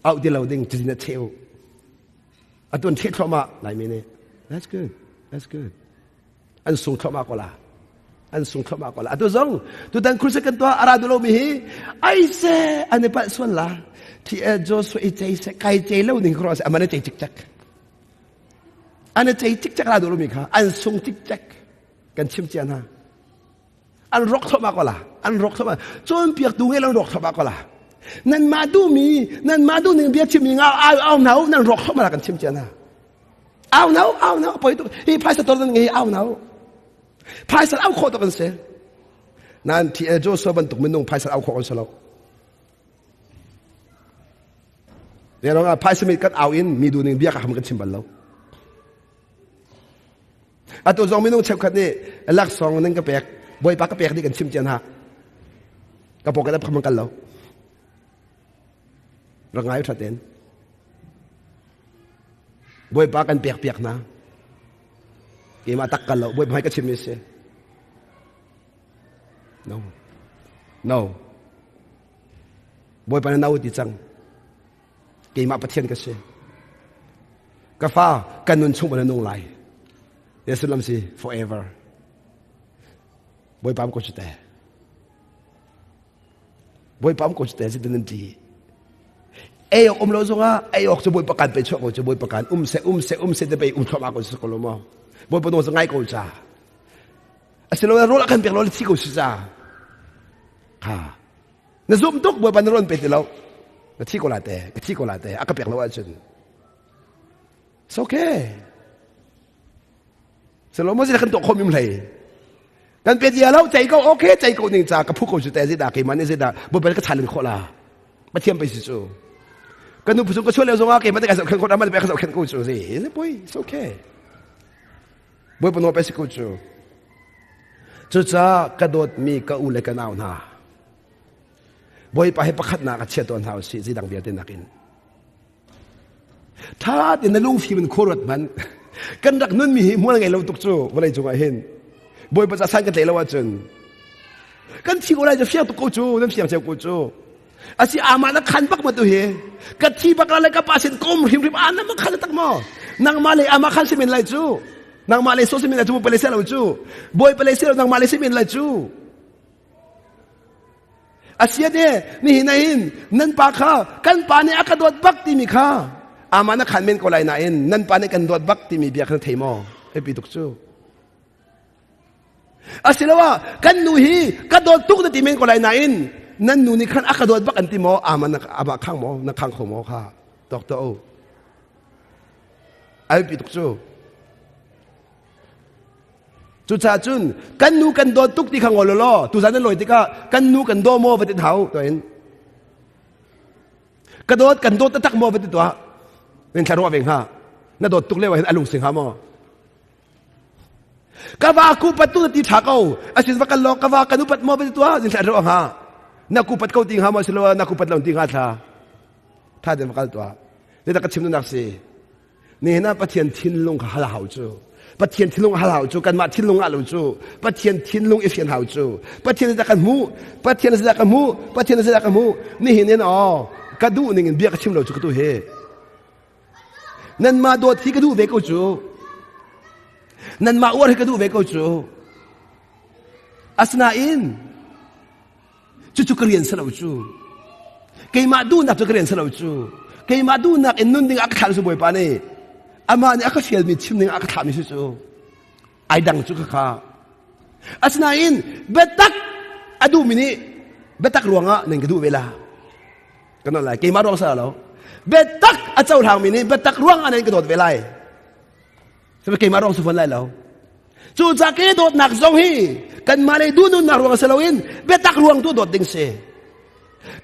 เอาที่เราดึงจะนั่นเที่ยวอันตัวเที่ยวเข้ามาหลายเมนู that's good อันสูงเข้ามากกว่าละอันตัวสองตัวดังครุสกันตัวอาราดูโลมีฮีไอเซ่อันนี้ปัจส่วนละที่โจสุอิใจเสกายใจเล่าหนึ่งครอสอันนั้นใจจิกจักอันนั้นใจจิกจักอาราดูโลมีค่ะอันสูงจิกจักกันชิมเจียนะอันรกเข้ามากกว่าละจนเปียกดูให้เรารกเข้ามากกว่าละนั่นมาดูหนึ่งเบียกชิมมีเงาเอาหนาวนั่นรกเข้ามาละกันชิมเจียนะเอาหนาวไปตัวฮีพายสตอร์นั่นไงเอาหนาวพายสัตว์เอาโคตรกันเสีย นั่นที่โจสบันตุกมันนุ่งพายสเอาของสลบเดี๋ยวเราพายสมิธกันเอาอินมีดูหนึ่งเบี้ยกับมันกันชิมบันแล้วตัวสองไม่นุ่งเชฟคันนี้ลักสองนั่นก็แปลกบอยปากก็แปลกนี่กันชิมเจนฮะกระโปรงกันแล้วมันกันแล้วรังไงทัดเด่นบอยปากกันเปียกๆนะเกมาตักกันแล้วบอยพายก็ชิมไม่เสียno บอยปานนาอุติจังเกมาประเทศก็เสียกาฟ้ากันนุนชุ่มมันนุ่งไหลเดี๋ยวสุดลำสิ forever บอยปั๊มก็จะแต่บอยปั๊มก็จะแต่สิเป็นนันทีเออเราส่งอ่ะเออจะบอยประกันไปช่วยจะบอยประกันเสจะไปทำอะไรก็สักคนละมั้งบอยประตูจะง่ายก็จะอาศัยเราละกันเปียกเราที่ก็จะค่ะนั่นซุ่มตุกบอยปันร้อนไปที่เราที่ก็ลาเตะอาก็เปียกเราจน it's okayสโลมสิขันตกคมยุ่งเลยกันเป็นยาแล้วใจก็โอเคใจก็นิ่งจากกับผู้คนสุดแต่สิดาเกมันนี่สิดาบุบเป็นก็ชันโคลามาเทียมไปสิจูกันนุ่มผู้ชมก็ช่วยเร็วสงฆ์เกมันได้การสับขันคนนั้นมันไปการสับขันกูจูสินี่ปุ้ย it's okay บุบเป็นโนไปสิกูจูจุดจ้ากระโดดมีกระอุเลกันเอาหน้าบุบไปให้ประคัดหน้ากับเชี่ยตัวหน้าสิดังเบียดนักินถ้าเดี๋ยวในลุงฟิมันโคตรมันกันรักนุ่นมีมัวไงเราตุกจูวันไหนจงไอเห็นบอยภาษาสันกันเลยละว่าจนกันที่อะไรจะเฟี้ยตุกจูนั่นเฟี้ยเจ้ากูจูอาชีอามานักขันปักมาตัวเฮกันที่ปักอะไรกับอาเซนกลมริมอันนั้นมันขันตักมอนางมาเลยอามาขันซีเมนไรจูนางมาเลยโซซีเมนไรจูไปเลยเซลล์จูบอยไปเลยเซลล์นางมาเลยซีเมนไรจูอาชีเนี่ยนี่เห็นไหมนั่นปากข้ากันปานี่อากาศดบักที่มีข้าอามานักขันเมนก็ไรน่ะเองนั่นปานี่กันดบักที่มีเบียร์ขันเทมอเอปิตุกจูอาศัยว่ากันนูฮีกันโดนทุกนาทีเมนก็ไรน่ะเองนั่นนูนี่ขันอากาศดบักอันที่มออามานักอาบะข้างมอนักข้างของมอข้าตอกโตเอปิตุกจูจุดชาจุนกันนูกันโดนทุกที่ข้างวอลล้อตุสานนั่นลอยที่ก็กันนูกันโดโมไปติดเท้าตัวเองกระโดดกันโดดตะตักโมไปติดตัวเป็นชาร์วเองฮะน่าโดดตุกเลี้ยวเห็นอลุงสิงหามอกะว่ากูปัดตุติถาเขาอาศิลปะกันลอกะว่ากันอุปัดโมไปติดตัวเป็นชาร์วฮะนักกูปัดเขาติงหามาสิลวานักกูปัดเราติงหาท่าเดินมากันตัวนี่ตะกัดชิมนุนักสินี่นะปะเทียนทิ้นลงหาหาวจูปะเทียนทิ้นลงหาหาวจูกันมาทิ้นลงอาลูจูปะเทียนทิ้นลงเอฟเฟียนหาวจูปะเทียนจะกันมูปะเทียนจะกันมูปะเทียนจะกันมูนี่เห็นเนี่ยอ๋อกระดูนี่เงินเบี้ยกชิมเราจูกระดูเฮนั่นมาโดดที่กระดูเบกจูนั่นมาอ้วนให้กระดูเบกจูอาสนาอินจุกเรียนสลาวจูเกยมาดูนักจุกเรียนสลาวจูเกยมาดูนักอินนุ่นดิ้งอักขานสุบวยปานี่อามาเนี่ยอักเฟียลมีชิมดิ้งอักขานมิจูไอดังจุกข้าอาสนาอินเบตักอดูมินิเบตักรวงอ่ะหนึ่งกระดูเวลากันนั่นแหละเกยมารวงสลาวเบตักอาเจ้าทางมินิเบตักรวงอันนี้กระโดดเวลัยสมัยเกมารองสุฟันไล่แล้วจู่จากเกโดดหนักทรงฮีกันมาเลยดูนู่นหนักรวงเซลวินเบตักรวงตัวโดดดิ่งเส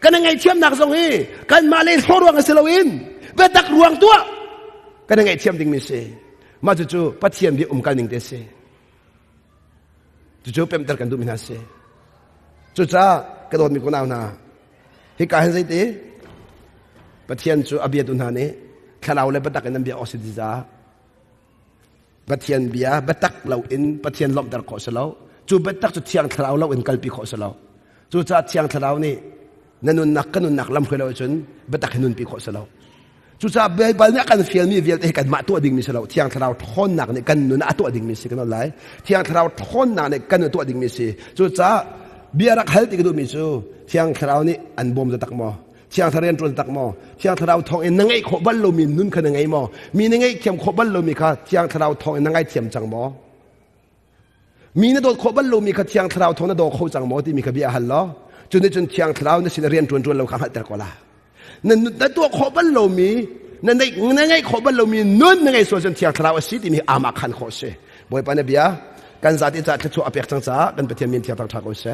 กันยังไงเทียมหนักทรงฮีกันมาเลยรวงเซลวินเบตักรวงตัวกันยังไงเทียมดิ่งมิเสมาจู่ปัจเจียนบีกันดิ่งเตเสจู่เป็นตะกันดูมินาเสจู่จากกระโดดมีคนเอาหน้าฮิกาเห็นสิตีปัจเจียนจู่อเบียตุนหานี้ข้าเราเลยปัตตะกันนั่นเบียออสิดิซาปัจเจียนเบียปัตตักเราอินปัจเจียนล้อมตะขอสลาวจู่ปัตตักจู่เทียงทะเลาเราอินกัลปีขอสลาวจู่จากเทียงทะเลานี่นั่นนุนนักลำเคยเราจนปัตตักนุนปีขอสลาวจู่จากเบย์บอลนี่กันเฟียลมีเฟียลให้กันมาตัวดิ่งมิสลาวเทียงทะเลาทอนหนักเนี่ยกันนุนตัวดิ่งมิสกันอะไรเทียงทะเลาทอนหนักเนี่ยกันนุนตัวดิ่งมิสจู่จากเบียรักเฮลติกดูมิสูเทียงทะเลานี่อันบอมจะตักมอเชียงทะเลนตรนตักมอเชียงทะเลทองเอ็นนังไงขบัลโลมีนุ่นขนาดไงมอมีนังไงเขียมขบัลโลมีค่ะเชียงทะเลทองเอ็นนังไงเทียมจังมอมีนโดดขบัลโลมีค่ะเชียงทะเลทองนโดดเขาจังมอที่มีขบีอาหันล้อจนเชียงทะเลนั่นสิเรียนตรนเราข้างหัดแต่ก่อนละนั่นตัวขบัลโลมีนั่นไงขบัลโลมีนุ่นนังไงส่วนเชียงทะเลสิที่มีอามาคันขอเสบ่อยปานเบียกันซาติจัดชัวร์อเปียกจังจ้ากันไปเทียมมีนเทียบทางทางก็เส